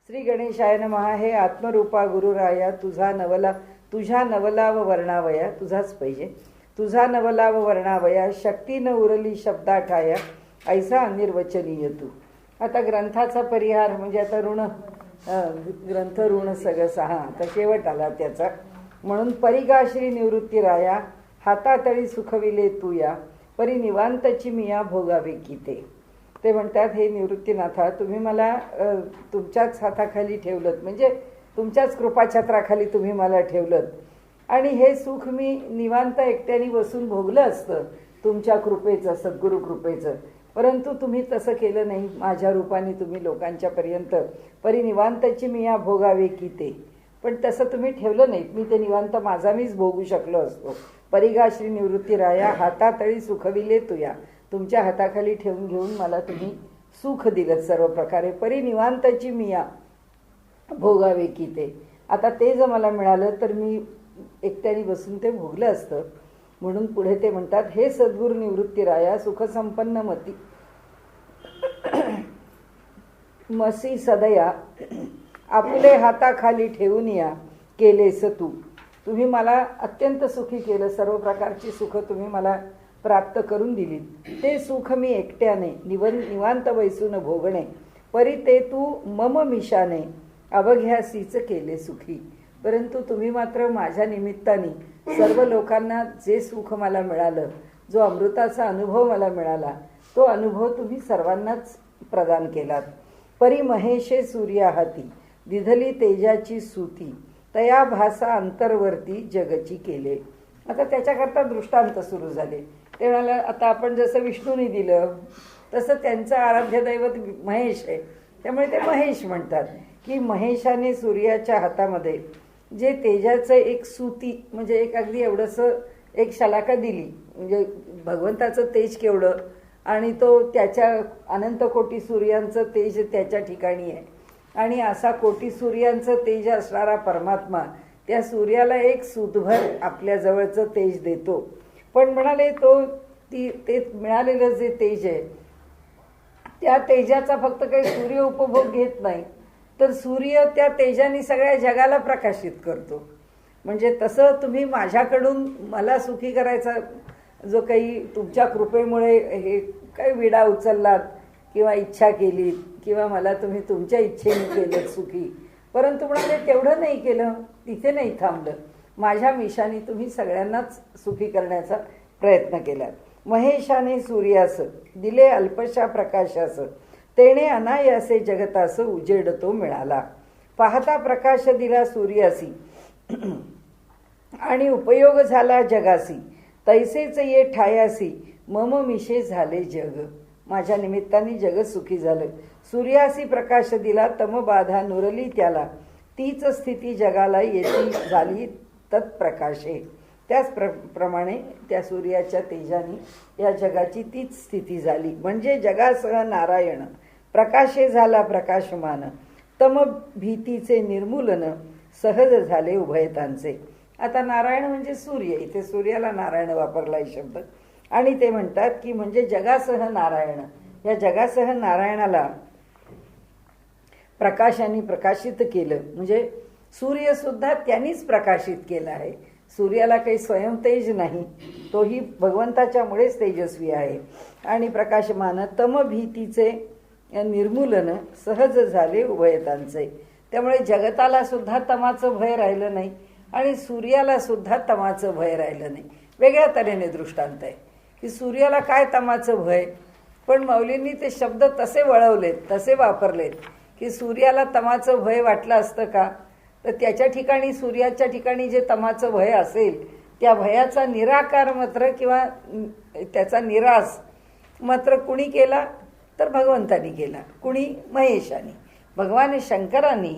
श्री गणेशाय नमः. हे आत्मरूपा गुरुराया तुझ्या नवलाव वर्णावया, तुझाच पाहिजे. तुझा नवलाव वर्णावया, शक्ती न उरली शब्दा ठाया, ऐसा अनिर्वचनीय तू. आता ग्रंथाचा परिहार म्हणजे आता ग्रंथ ऋण सगळं सहा आता शेवट आला त्याचा. म्हणून परिगाश्री निवृत्ती राया, हातातळी सुखविले तू या, परी निवांतची मिया भोगावे की ते म्हणतात, हे निवृत्तीनाथा, तुम्ही मला तुमच्याच हाताखाली ठेवलं, म्हणजे तुमच्याच कृपाछत्राखाली तुम्ही मला ठेवलं आणि हे सुख मी निवांत एकट्याने बसून भोगलं असतं तुमच्या कृपेचं, सद्गुरु कृपेचं. परंतु तुम्ही तसं केलं नाही. माझ्या रूपाने तुम्ही लोकांच्या पर्यंत परी निवांताची मिया भोगावे की ते, पण तसं तुम्ही ठेवलं नाहीत. मी ते निवांत माझा मीच भोगू शकलो असतो. परिगाश्री निवृत्ती राया, हातातळी सुखविले तुया, तुमच्या हाताखाली ठेवून घेऊन मला तुम्ही सुख दिलं सर्व प्रकारे. परी निवांताची मिया भोगावे की ते. आता ते जर मला मिळालं तर मी एकट्याने बसून ते भोगलं असतं. म्हणून पुढे ते म्हणतात, हे सद्गुरु निवृत्ती राया, सुखसंपन्न मती मसी सदया, आपले हाताखाली ठेवून या केलेस तू. तुम्ही मला अत्यंत सुखी केलं, सर्व प्रकारची सुख तुम्ही मला प्राप्त करून दिली. ते सुख मी एकट्याने निवांत बैसून भोगणे, परी ते तू मम मिशाने अवघ्यासीच केले सुखी. परंतु तुम्ही मात्र माझ्या निमित्ताने सर्व लोकांना जे सुख मला मिळालं, जो अमृताचा अनुभव मला मिळाला, तो अनुभव तुम्ही सर्वांनाच प्रदान केलात. परी महेशे सूर्या हाती, दिधली तेजाची सूती, तया भासा अंतर्वर्ती जगची केले. आता त्याच्याकरता दृष्टांत सुरू झाले. ते म्हणाले, आता आपण जसं विष्णूने दिलं तसं त्यांचं आराध्य दैवत महेश आहे, त्यामुळे ते महेश म्हणतात की महेशाने सूर्याच्या हातामध्ये जे तेजाचं एक सूती, म्हणजे एक अगदी एवढंसं एक शलाका दिली, म्हणजे भगवंताचं तेज केवढं, आणि तो त्याच्या अनंत कोटी सूर्यांचं तेज त्याच्या ठिकाणी आहे. आणि असा कोटी सूर्यांचं तेज असणारा परमात्मा त्या सूर्याला एक सूतभर आपल्या जवळचं तेज देतो. पण म्हणाले ते मिळालेलं जे तेज आहे त्या तेजाचा फक्त काही सूर्य उपभोग घेत नाही, तर सूर्य त्या तेजाने सगळ्या जगाला प्रकाशित करतो. म्हणजे तसं तुम्ही माझ्याकडून मला सुखी करायचा जो काही तुमच्या कृपेमुळे हे काही विडा उचललात किंवा इच्छा केली किंवा मला तुम्ही तुमच्या इच्छेने केलं सुखी, परंतु म्हणाले तेवढं नाही केलं, तिथे नाही थांबलं. माझ्या मिशाने तुम्ही सगळ्यांनाच सुखी करण्याचा प्रयत्न केला. महेशाने सूर्यास दिले अल्पशा प्रकाशास, तेणे अनायासे जगतास उजेड तो मिळाला. पाहता प्रकाश दिला सूर्यासी आणि उपयोग झाला जगासी, तैसेच ये ठायासी मम मिशे झाले जग. माझ्या निमित्ताने जग सुखी झालं. सूर्यासी प्रकाश दिला, तम बाधा नुरली त्याला, तीच स्थिती जगाला येती झाली तत्प्रकाशे. त्याच प्रमाणे त्या सूर्याच्या तेजाने या जगाची तीच स्थिती झाली. म्हणजे जगासह नारायण प्रकाशे झाला प्रकाशमान, तम भीतीचे निर्मूलन सहज झाले उभयतांचे. आता नारायण म्हणजे सूर्य, इथे सूर्याला नारायण वापरलाय शब्द. आणि ते म्हणतात की म्हणजे जगासह नारायण, या जगासह नारायणाला प्रकाशाने प्रकाशित केलं. म्हणजे सूर्य सुद्धा त्यांनीच प्रकाशित केला आहे. सूर्याला काही स्वयंतेज नाही, तोही भगवंताच्यामुळेच तेजस्वी आहे. आणि प्रकाशमान, तम भीतीचे निर्मूलन सहज झाले उभयतांचे. त्यामुळे जगताला सुद्धा तमाचं भय राहिलं नाही आणि सूर्याला सुद्धा तमाचं भय राहिलं नाही. वेगळ्या तऱ्हेने दृष्टांत आहे की सूर्याला काय तमाचं भय, पण मौलींनी ते शब्द तसे वळवलेत, तसे वापरलेत की सूर्याला तमाचं भय वाटलं असतं का, तर त्याच्या ठिकाणी सूर्याच्या ठिकाणी जे तमाचं भय असेल त्या भयाचा निराकार मात्र किंवा त्याचा निराश मात्र कुणी केला, तर भगवंतानी केला. कुणी? महेशाने. भगवान शंकरांनी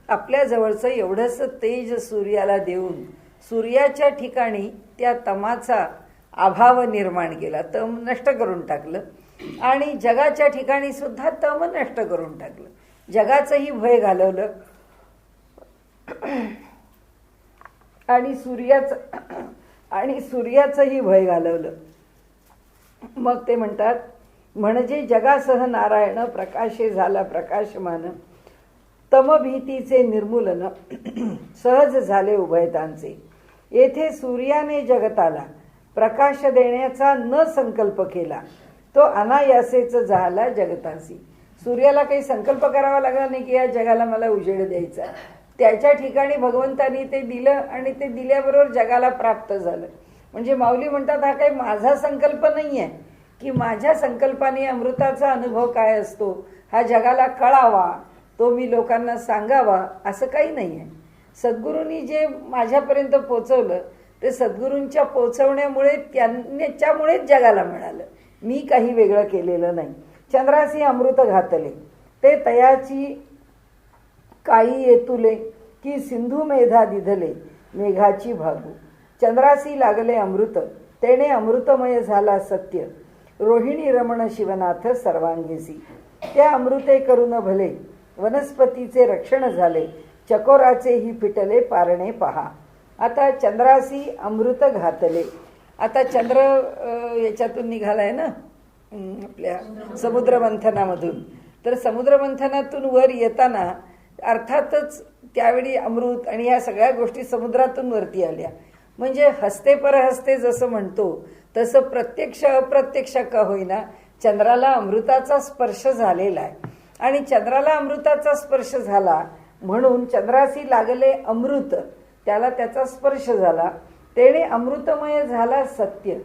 आपल्या जवळचं एवढंसं तेज सूर्याला देऊन सूर्याच्या ठिकाणी त्या तमाचा अभाव निर्माण केला, तम नष्ट करून टाकलं. आणि जगाच्या ठिकाणी सुद्धा तम नष्ट करून टाकलं. जगाचंही भय घालवलं आणि सूर्याचंही भय घालवलं. मग ते म्हणतात, म्हणजे जगासह नारायण प्रकाशे झाला प्रकाशमान, तमभीतीचे निर्मूलन सहज झाले उभयतांचे. येथे सूर्याने जगताला प्रकाश देण्याचा न संकल्प केला, तो अनायासेच झाला जगतासी. सूर्याला काही संकल्प करावा लागला नाही की या जगाला मला उजेड द्यायचा. त्याच्या ठिकाणी भगवंतानी ते दिलं आणि ते दिल्याबरोबर जगाला प्राप्त झालं. म्हणजे माऊली म्हणतात, हा काही माझा संकल्प नाही आहे की माझ्या संकल्पाने अमृताचा अनुभव काय असतो हा जगाला कळावा, तो मी लोकांना सांगावा, असं काही नाही आहे. सद्गुरूंनी जे माझ्यापर्यंत पोचवलं ते सद्गुरूंच्या पोचवण्यामुळे त्याच्यामुळेच जगाला मिळालं. मी काही वेगळं केलेलं नाही. चंद्रासी अमृत घातले ते तयाची काही येतुले की सिंधू मेधा दिधले मेघाची भागू. चंद्रासी लागले अमृत तेने अमृतमय झाला सत्य. रोहिणी रमण शिवनाथ सर्वांगीसी. त्या अमृते करून भले वनस्पतीचे रक्षण झाले. चकोराचेही पिटले पारणे पहा. आता चंद्रासी अमृत घातले. आता चंद्र याच्यातून निघालाय ना आपल्या समुद्रमंथनामधून. तर समुद्रमंथनातून वर येताना अर्थातच त्यावेळी अमृत आणि या सगळ्या गोष्टी समुद्रातून वरती आल्या. म्हणजे हस्ते परहस्ते जसं म्हणतो तसं प्रत्यक्ष अप्रत्यक्ष का होईना चंद्राला अमृताचा स्पर्श झालेला आहे. आणि चंद्राला अमृताचा स्पर्श झाला म्हणून चंद्रासी लागले अमृत, त्याला त्याचा स्पर्श झाला, तेने अमृतमय झाला सत्य.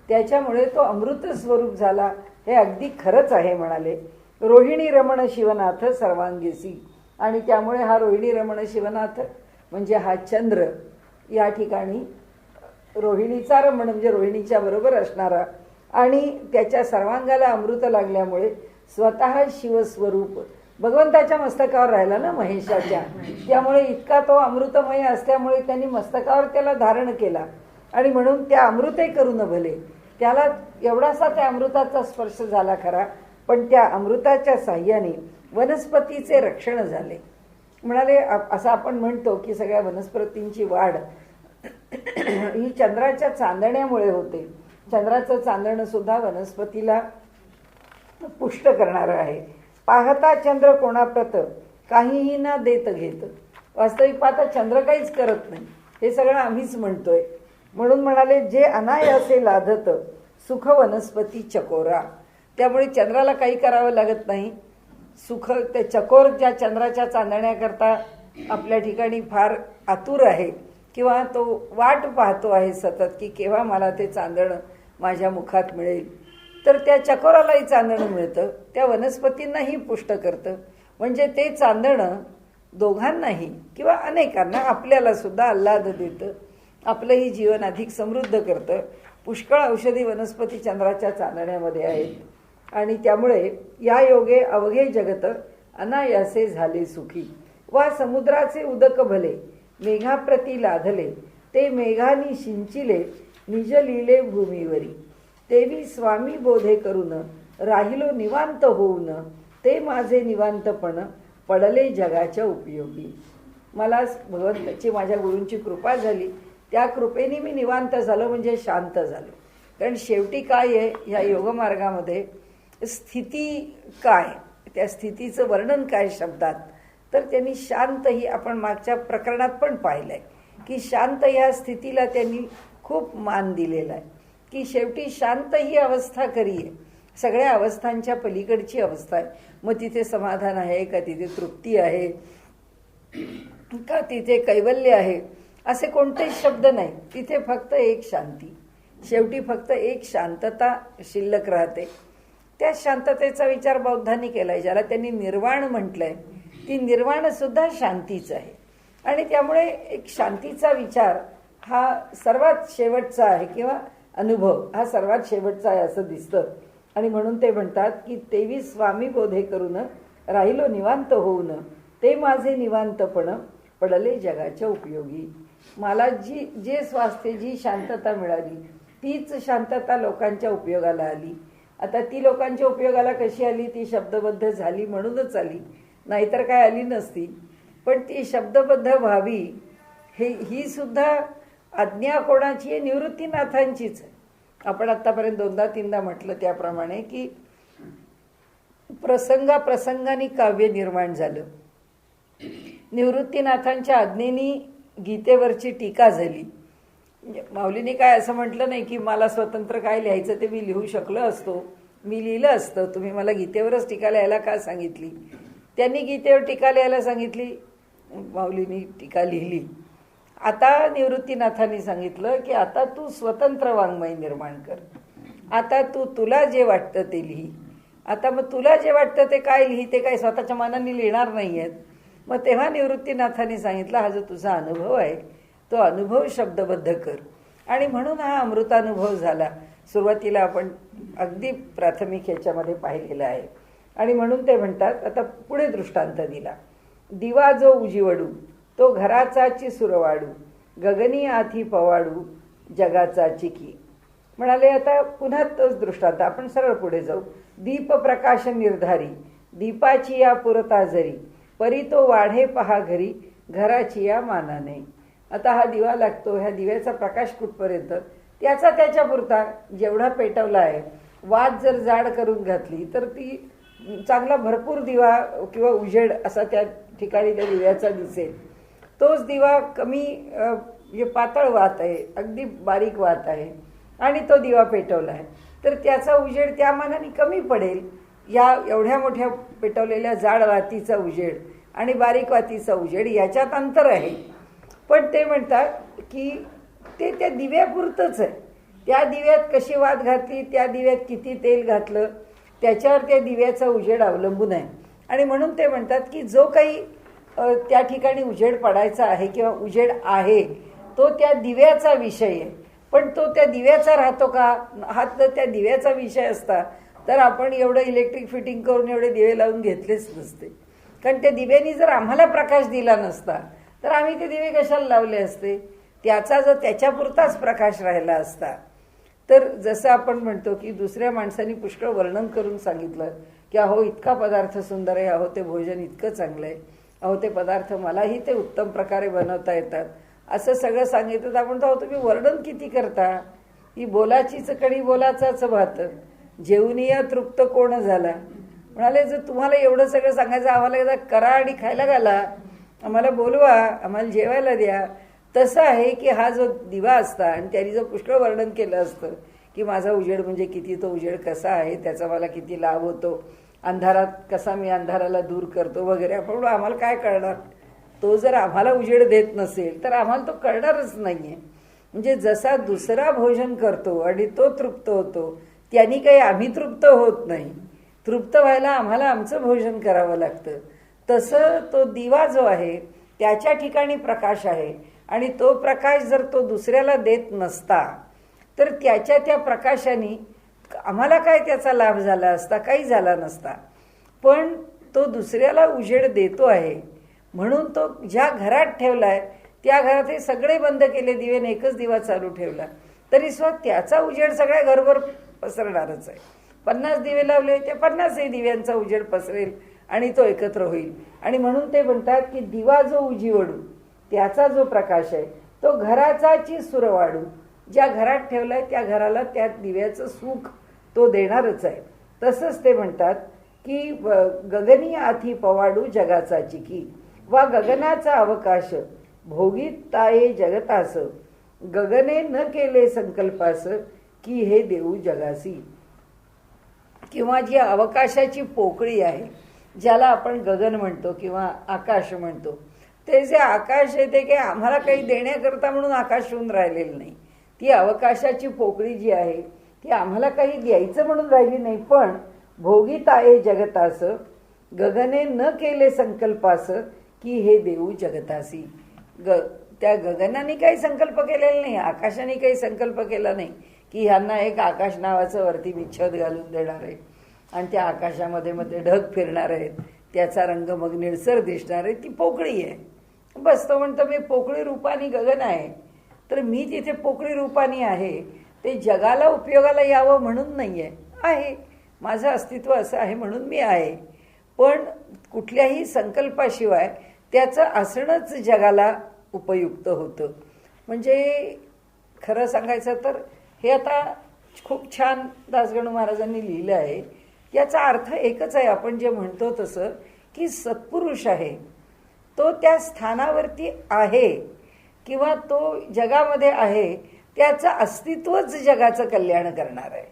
त्याच्यामुळे तो अमृत स्वरूप झाला. हे अगदी खरंच आहे म्हणाले. रोहिणी रमण शिवनाथ सर्वांगीसी. आणि त्यामुळे हा रोहिणी रमण शिवनाथ म्हणजे हा चंद्र या ठिकाणी रोहिणीचा रमण म्हणजे रोहिणीच्या बरोबर असणारा आणि त्याच्या सर्वांगाला अमृत लागल्यामुळे स्वतः शिवस्वरूप भगवंताच्या मस्तकावर राहिला ना महेशाच्या. त्यामुळे इतका तो अमृतमय असल्यामुळे त्यांनी मस्तकावर त्याला धारण केला आणि म्हणून त्या अमृते करून भले. त्याला एवढासा त्या अमृताचा स्पर्श झाला खरा, पण त्या अमृताच्या साह्याने वनस्पतीचे रक्षण झाले. म्हणाले असं आपण म्हणतो की सगळ्या वनस्पतींची वाढ ही चंद्राच्या चांदण्यामुळे होते. चंद्राचं चांदणं सुद्धा वनस्पतीला पुष्ट करणारं आहे. पाहता चंद्र कोणाप्रत काहीही ना देत घेत. वास्तविक पाहता चंद्र काहीच करत नाही, हे सगळं आम्हीच म्हणतोय. म्हणून म्हणाले जे अनायासे लाधत सुख वनस्पती चकोरा. त्यामुळे चंद्राला काही करावं लागत नाही. सुख ते चकोर ज्या चंद्राच्या चांदण्याकरता आपल्या ठिकाणी फार आतुर आहे किंवा तो वाट पाहतो आहे सतत की केव्हा मला ते चांदणं माझ्या मुखात मिळेल, तर त्या चकोरालाही चांदणं मिळतं, त्या वनस्पतींनाही पुष्ट करतं. म्हणजे ते चांदणं दोघांनाही किंवा अनेकांना आपल्याला सुद्धा आल्हाद देतं, आपलंही जीवन अधिक समृद्ध करतं. पुष्कळ औषधी वनस्पती चंद्राच्या चांदण्यामध्ये आहेत आणि त्यामुळे या योगे अवघे जगत अनायासे झाले सुखी. वा समुद्राचे उदक भले मेघाप्रती लाधले ते मेघानी शिंचिले निज लिले भूमीवरी. तेवी स्वामी बोधे करून राहिलो निवांत होऊन ते माझे निवांतपण पडले जगाच्या उपयोगी. मला भगवंताची माझ्या गुरूंची कृपा झाली, त्या कृपेने मी निवांत झालो म्हणजे शांत झालो. कारण शेवटी काय आहे ह्या योगमार्गामध्ये स्थिती काय, त्या स्थितीचं वर्णन काय शब्दात, तर त्यांनी शांत ही आपण मागच्या प्रकरणात पण पाहिलंय की शांत ह्या स्थितीला त्यांनी खूप मान दिलेला आहे. की शेवटी शांत ही अवस्था खरी आहे, सगळ्या अवस्थांच्या पलीकडची अवस्था आहे. मग तिथे समाधान आहे का, तिथे तृप्ती आहे का, तिथे कैवल्य आहे, असे कोणतेच शब्द नाही. तिथे फक्त एक शांती, शेवटी फक्त एक शांतता शिल्लक राहते. त्या शांततेचा विचार बौद्धांनी केलाय, ज्याला त्यांनी निर्वाण म्हटलंय. ती निर्वाण सुद्धा शांतीच आहे आणि त्यामुळे एक शांतीचा विचार हा सर्वात शेवटचा आहे किंवा अनुभव हा सर्वात शेवटचा आहे असं दिसतं. आणि म्हणून ते म्हणतात की तेवी स्वामी बोधे करून राहिलो निवांत होऊन ते माझे निवांतपण पडले जगाच्या उपयोगी. मला जे स्वास्थ्य जी शांतता मिळाली तीच शांतता लोकांच्या उपयोगाला आली. आता ती लोकांच्या उपयोगाला कशी आली, ती शब्दबद्ध झाली म्हणूनच आली, नाहीतर काय आली नसती. पण ती शब्दबद्ध व्हावी ही सुद्धा आज्ञा कोणाची आहे, निवृत्तीनाथांचीच आहे. आपण आतापर्यंत 2दा-3दा म्हटलं त्याप्रमाणे की प्रसंगाप्रसंगाने काव्य निर्माण झालं. निवृत्तीनाथांच्या आज्ञेनी गीतेवरची टीका झाली. म्हणजे माऊलीने काय असं म्हटलं नाही की मला स्वतंत्र काय लिहायचं ते मी लिहू शकलो असतो, मी लिहिलं असतं, तुम्ही मला गीतेवरच टीका लिहायला का सांगितली. त्यांनी गीतेवर टीका लिहायला सांगितली, माऊलींनी टीका लिहिली. आता निवृत्तीनाथांनी सांगितलं की आता तू स्वतंत्र वाङ्मय निर्माण कर, आता तुला जे वाटतं ते लिही. आता मग तुला जे वाटतं ते काय लिही, ते काय स्वतःच्या मनाने लिहिणार नाही आहेत. मग तेव्हा निवृत्तीनाथांनी सांगितलं हा जो तुझा अनुभव आहे तो अनुभव शब्दबद्ध कर. आणि म्हणून हा अमृतानुभव झाला. सुरुवातीला आपण अगदी प्राथमिक ह्याच्यामध्ये पाहिलेला आहे. आणि म्हणून ते म्हणतात, आता पुढे दृष्टांत दिला. दिवा जो उजिवडू तो घराचाची सुरवाडू, गगनी आथी पवाडू जगाचा चिकी. म्हणाले आता पुन्हा तोच दृष्टांत आपण सरळ पुढे जाऊ. दीप प्रकाश निर्धारी दीपाची या पुरता जरी, परी तो वाढे पहा घरी घराची या मानाने. आता हा दिवा लागतो, ह्या दिव्याचा प्रकाश कुठपर्यंत, त्याचा त्याच्यापुरता जेवढा पेटवला आहे. वात जर जाड करून घातली तर ती चांगला भरपूर दिवा किंवा उजेड असा त्या ठिकाणी त्या दिव्याचा दिसेल. तोच दिवा कमी पातळ वात आहे, अगदी बारीक वात आहे आणि तो दिवा पेटवला आहे तर त्याचा उजेड त्या मानाने कमी पडेल. या एवढ्या मोठ्या पेटवलेल्या जाड वातीचा उजेड आणि बारीक वातीचा उजेड याच्यात अंतर आहे. पण ते म्हणतात की ते त्या दिव्यापुरतंच आहे. त्या दिव्यात कशी वात घातली, त्या दिव्यात किती तेल घातलं, त्याच्यावर त्या दिव्याचा उजेड अवलंबून आहे. आणि म्हणून ते म्हणतात की जो काही त्या ठिकाणी उजेड पडायचा आहे किंवा उजेड आहे तो त्या दिव्याचा विषय आहे. पण तो त्या दिव्याचा राहतो का, हा जर त्या दिव्याचा विषय असता तर आपण एवढं इलेक्ट्रिक फिटिंग करून एवढे दिवे लावून घेतलेच नसते. कारण त्या दिव्यानी जर आम्हाला प्रकाश दिला नसता तर आम्ही ते दिवे कशाला लावले असते. त्याचा जर त्याच्यापुरताच प्रकाश राहिला असता तर जसं आपण म्हणतो की दुसऱ्या माणसांनी पुष्कळ वर्णन करून सांगितलं की अहो इतका पदार्थ सुंदर आहे, अहो ते भोजन इतकं चांगलं आहे, अहो ते पदार्थ मलाही ते उत्तम प्रकारे बनवता येतात, असं सगळं सांगितलं तर आपण तर तुम्ही वर्णन किती करता. ही बोलाचीच कडी बोलाचाच भात, जेवणीया तृप्त कोण झाला. म्हणाले जर तुम्हाला एवढं सगळं सांगायचं आम्हाला एकदा करा आणि खायला घाला, आम्हाला बोलवा, आम्हाला जेवायला द्या. तसं आहे की हा जो दिवा असता आणि त्यांनी जर पुष्कळ वर्णन केलं असतं की माझा उजेड म्हणजे किती, तो उजेड कसा आहे, त्याचा मला किती लाभ होतो, अंधारात कसा मी अंधाराला दूर करतो वगैरे, आपण आम्हाला काय कळणार. तो जर आम्हाला उजेड देत नसेल तर आम्हाला तो कळणारच नाहीये. म्हणजे जसा दुसरा भोजन करतो आणि तो तृप्त होतो त्यांनी काही आम्ही तृप्त होत नाही. तृप्त व्हायला आम्हाला आमचं भोजन करावं लागतं. तसं तो दिवा जो आहे त्याच्या ठिकाणी प्रकाश आहे आणि तो प्रकाश जर तो दुसऱ्याला देत नसता तर त्याच्या त्या प्रकाशाने आम्हाला काय त्याचा लाभ झाला असता, काही झाला नसता. पण तो दुसऱ्याला उजेड देतो आहे म्हणून तो ज्या घरात ठेवलाय त्या घरात हे सगळे बंद केले दिवे आणि एकच दिवा चालू ठेवला तरी स्वतः त्याचा उजेड सगळ्या घरभर पसरणारच आहे. 50 दिवे लावले त्या 50ही दिव्यांचा उजेड पसरेल आणि तो एकत्र होईल. आणि म्हणून ते म्हणतात की दिवा जो उजिवडू त्याचा जो प्रकाश आहे तो घराचाची सुरवाडू, ज्या घरात ठेवलाय त्या घराला त्या दिव्याचं सुख तो देणारच आहे. तसंच ते म्हणतात की गगनी आथी पवाडू जगाचा चिकी, वा गगनाचा अवकाश भोगीत ताये जगतास, गगने न केले संकल्पास की हे देऊ जगासी. किंवा जी अवकाशाची पोकळी आहे ज्याला आपण गगन म्हणतो किंवा आकाश म्हणतो, ते जे आकाश आहे ते काही आम्हाला काही देण्याकरता म्हणून आकाश होऊन राहिलेलं नाही. ती अवकाशाची पोकळी जी आहे ती आम्हाला काही द्यायचं म्हणून राहिली नाही. पण भोगीत आहे जगतास, गगने न केले संकल्पास की हे देऊ जगतासी. त्या गगनाने काही संकल्प केलेला नाही, आकाशाने काही संकल्प केला नाही की ह्यांना एक आकाश नावाचं वरती मी छत घालून देणार आहे आणि त्या आकाशामध्ये मध्ये ढग फिरणार आहेत, त्याचा रंग मग निळसर दिसणार आहे. ती पोकळी आहे बस. तो म्हणतो मी पोकळी रूपाने गगन आहे, तर मी तिथे पोकळी रूपाने आहे. ते जगाला उपयोगाला यावं म्हणून नाही आहे, माझं अस्तित्व असं आहे म्हणून मी आहे. पण कुठल्याही संकल्पाशिवाय त्याचं असणंच जगाला उपयुक्त होतं. म्हणजे खरं सांगायचं तर हे आता खूप छान दासगणू महाराजांनी लिहिलं आहे. याचा अर्थ एकच आहे, आपण जे म्हणतो तसं की सत्पुरुष आहे तो त्या स्थानावरती आहे किंवा तो जगामध्ये आहे, त्याचं अस्तित्वच जगाचं कल्याण करणार आहे.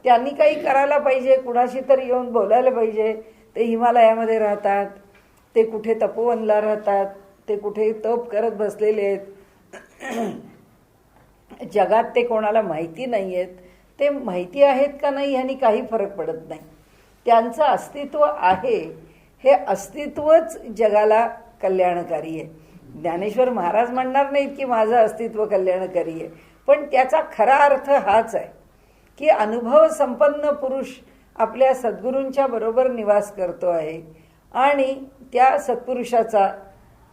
त्यांनी काही करायला पाहिजे, कुणाशी तरी येऊन बोलायला पाहिजे. ते हिमालयामध्ये राहतात, ते कुठे तपोवनला राहतात, ते कुठे तप करत बसलेले आहेत. जगात ते कोणाला माहिती नाही आहेत. ते माहिती आहेत का नाही ह्यानी काही फरक पडत नाही. त्यांचं अस्तित्व आहे, हे अस्तित्वच जगाला कल्याणकारी आहे. ज्ञानेश्वर महाराज म्हणणार नाहीत की माझं अस्तित्व कल्याणकारी आहे, पण त्याचा खरा अर्थ हाच आहे की अनुभव संपन्न पुरुष आपल्या सद्गुरूंच्या बरोबर निवास करतो आहे आणि त्या सत्पुरुषाचा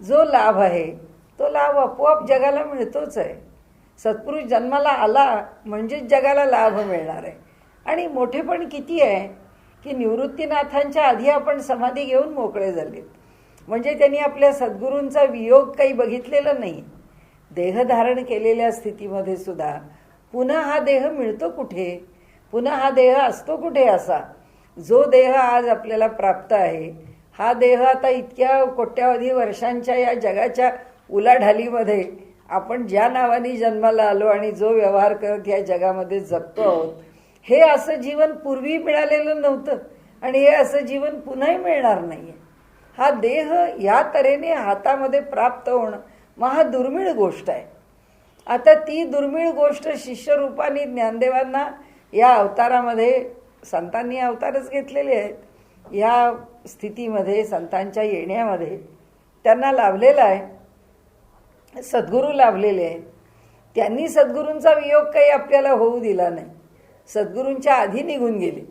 जो लाभ आहे तो लाभ आपोआप जगाला मिळतोच आहे. सत्पुरुष जन्माला आला म्हणजेच जगाला लाभ मिळणार आहे. आणि मोठेपण किती आहे की निवृत्तीनाथांच्या आधी आपण समाधी घेऊन मोकळे झालेत. म्हणजे त्यांनी आपल्या सद्गुरूंचा वियोग काही बघितलेला नाही. देह धारण केलेल्या स्थितीमध्ये सुद्धा पुन्हा हा देह मिळतो कुठे, पुन्हा हा देह असतो कुठे. असा जो देह आज आपल्याला प्राप्त आहे, हा देह आता इतक्या कोट्यावधी वर्षांच्या या जगाच्या उलाढालीमध्ये आपण ज्या नावाने जन्माला आलो आणि जो व्यवहार करत या जगामध्ये जगतो आहोत, हे असं जीवन पूर्वी मिळालेलं नव्हतं आणि हे असं जीवन पुन्हाही मिळणार नाहीये. हा देह या तऱ्हेने हातामध्ये प्राप्त होणं महादुर्मिळ गोष्ट आहे. आता ती दुर्मिळ गोष्ट शिष्यरूपाने ज्ञानदेवांना या अवतारामध्ये, संतांनी अवतारच घेतलेले आहेत, या स्थितीमध्ये संतांच्या येण्यामध्ये त्यांना लाभलेला आहे. सद्गुरू लाभलेले आहेत. त्यांनी सद्गुरूंचा वियोग काही आपल्याला होऊ दिला नाही. सद्गुरूंच्या आधी निघून गेले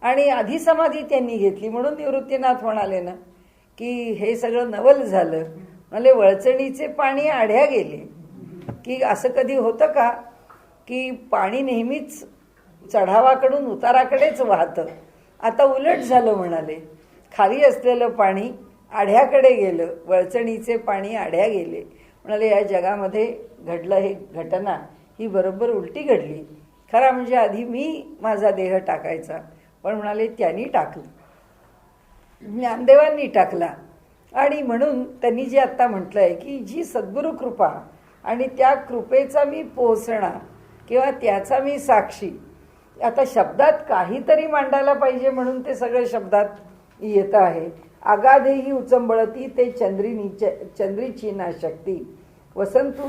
आणि आधी समाधी त्यांनी घेतली. म्हणून निवृत्तीनाथ म्हणाले ना की हे सगळं नवल झालं. म्हणजे वळचणीचे पाणी आढ्या गेले. की असं कधी होतं का की पाणी नेहमीच चढावाकडून उताराकडेच वाहतं. आता उलट झालं म्हणाले. खाली असलेलं पाणी आढ्याकडे गेलं, वळचणीचे पाणी आढ्या गेले. म्हणाले या जगामध्ये घडलं हे घटना ही बरोबर उलटी घडली. खरा म्हणजे आधी मी माझा देह टाकायचा, पण म्हणाले त्यांनी टाकलं, ज्ञानदेवांनी टाकला. आणि म्हणून त्यांनी जे आत्ता म्हटलंय की जी सद्गुरु कृपा आणि त्या कृपेचा मी पोहोचणा किंवा त्याचा मी साक्षी, आता शब्दात काहीतरी मांडायला पाहिजे म्हणून ते सगळे शब्दात येत आहे. आगाधेही उचंबळती ते चंद्रीची ना शक्ती, वसंतू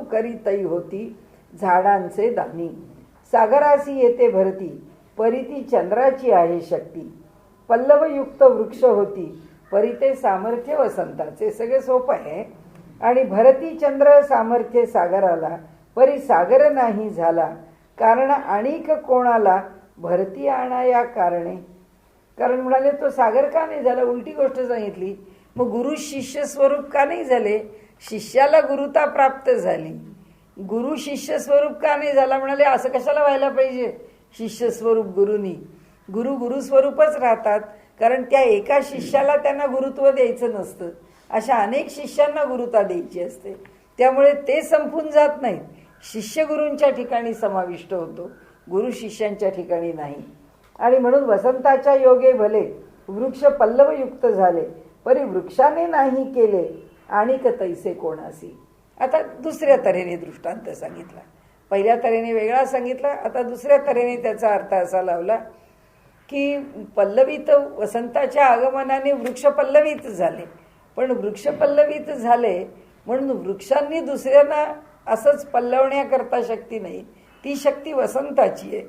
करी तई होती झाडांचे दानी, सागरासी येते भरती परिती चंद्राची आहे शक्ती, पल्लवयुक्त वृक्ष होती परिते सामर्थ्य वसंताचे. सगळे सोपं आहे. आणि भरती चंद्र सामर्थ्य सागराला परी सागर नाही झाला, कारण आणिक कोणाला भरती आणा या कारणे. कारण म्हणाले तो सागर का नाही झाला, उलटी गोष्ट सांगितली. मग गुरु शिष्य स्वरूप का नाही झाले, शिष्याला गुरुता प्राप्त झाली. गुरु शिष्य स्वरूप का नाही झाला, म्हणाले असं कशाला व्हायला पाहिजे. शिष्य स्वरूप गुरुनी, गुरु गुरु स्वरूपच राहतात. कारण त्या एका शिष्याला त्यांना गुरुत्व द्यायचं नसतं, अशा अनेक शिष्यांना गुरुता द्यायची असते. त्यामुळे ते संपून जात नाहीत. शिष्य गुरूंच्या ठिकाणी समाविष्ट होतो, गुरु शिष्यांच्या ठिकाणी नाही. आणि म्हणून वसंताच्या योगे भले वृक्ष पल्लवयुक्त झाले, परी वृक्षाने नाही केले आणिक तैसे कोणासी. आता दुसऱ्या तऱ्हेने दृष्टांत सांगितला. पहिल्या तऱ्हेने वेगळा सांगितला, आता दुसऱ्या तऱ्हेने त्याचा अर्थ असा लावला की पल्लवित वसंताच्या आगमनाने वृक्ष पल्लवित झाले. पण वृक्ष पल्लवित झाले म्हणून वृक्षांनी दुसऱ्यांना असंच पल्लवण्याकरता शक्ती नाही. ती शक्ती वसंताची आहे,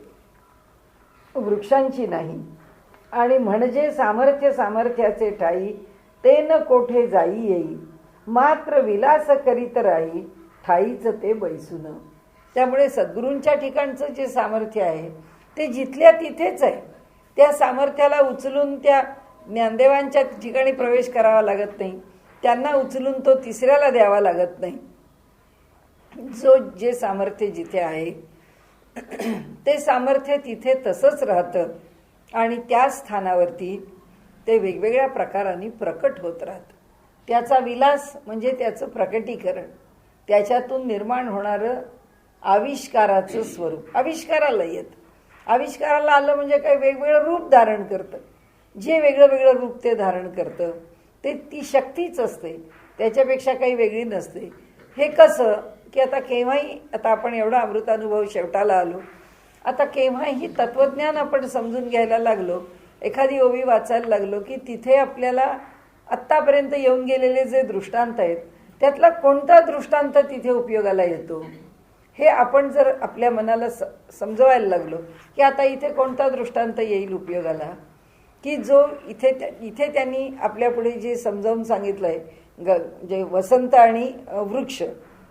वृक्षांची नाही. आणि म्हणजे सामर्थ्याचे ठाई ते न कोठे जाई येई, मात्र विलास करीत राही ठाईच ते बैसून. त्यामुळे सद्गुरूंच्या ठिकाणचं जे सामर्थ्य आहे ते जिथल्या तिथेच आहे. त्या सामर्थ्याला उचलून त्या ज्ञानदेवांच्या ठिकाणी प्रवेश करावा लागत नाही, त्यांना उचलून तो तिसऱ्याला द्यावा लागत नाही. जे सामर्थ्य जिथे आहे ते सामर्थ्य तिथे तसंच राहतं आणि त्या स्थानावरती ते वेगवेगळ्या प्रकारांनी प्रकट होत राहतं. त्याचा विलास म्हणजे त्याचं प्रकटीकरण, त्याच्यातून निर्माण होणारं आविष्काराचं स्वरूप. आविष्काराला येतं, आविष्काराला आलं म्हणजे काय, वेगवेगळं रूप धारण करतं. जे वेगळं वेगळं रूप ते धारण करतं ती शक्तीच असते, त्याच्यापेक्षा काही वेगळी नसते. हे कसं की आता केव्हाही, आता आपण एवढा अमृतानुभव शेवटाला आलो, आता केव्हाही तत्वज्ञान आपण समजून घ्यायला लागलो, एखादी ओवी वाचायला लागलो की तिथे आपल्याला आत्तापर्यंत येऊन गेलेले जे दृष्टांत आहेत त्यातला कोणता दृष्टांत तिथे उपयोगाला येतो, हे आपण जर आपल्या मनाला समजवायला लागलो की आता इथे कोणता दृष्टांत येईल उपयोगाला, की जो इथे त्यांनी आपल्यापुढे जे समजावून सांगितलं आहे जे वसंत आणि वृक्ष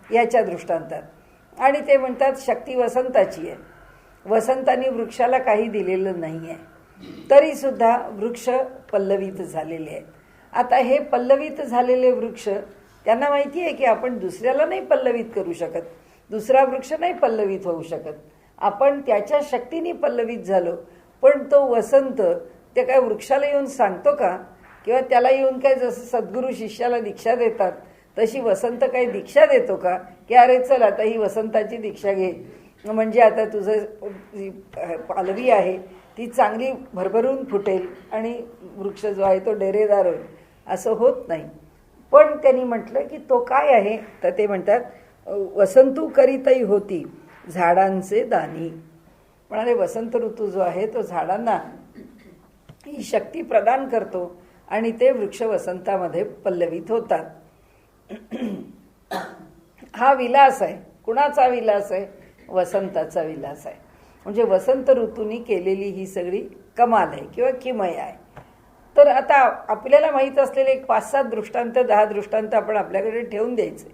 याच्या दृष्टांतात, आणि ते म्हणतात शक्ती वसंताची आहे, वसंतानी वृक्षाला काही दिलेलं नाही आहे, तरीसुद्धा वृक्ष पल्लवित झालेले आहेत. आता हे पल्लवित झालेले वृक्ष त्यांना माहिती आहे की आपण दुसऱ्याला नाही पल्लवित करू शकत, दुसरा वृक्ष नाही पल्लवित होऊ शकत, आपण त्याच्या शक्तीने पल्लवित झालो. पण तो वसंत ते काय वृक्षाला येऊन सांगतो का, किंवा त्याला येऊन काय जसं सद्गुरू शिष्याला दीक्षा देतात तशी वसंत काही दीक्षा देतो का, की अरे चल आता ही वसंताची दीक्षा घे म्हणजे आता तुझं पालवी आहे ती चांगली भरभरून फुटेल आणि वृक्ष जो आहे तो डेरेदार होईल, असं होत नाही. पण त्यांनी म्हटलं की तो काय आहे, तर ते म्हणतात वसंतू करीतही होती झाडांचे दानी. म्हणाले वसंत ऋतू जो आहे तो झाडांना ही शक्ती प्रदान करतो आणि ते वृक्ष वसंतामध्ये पल्लवित होतात. हा विलास आहे. कुणाचा विलास आहे? वसंताचा विलास आहे. म्हणजे वसंत ऋतूनी केलेली ही सगळी कमाल आहे किंवा किमया आहे. तर आता आपल्याला माहीत असलेले एक 5-7 दृष्टांत 10 दृष्टांत आपण आपल्याकडे ठेवून द्यायचे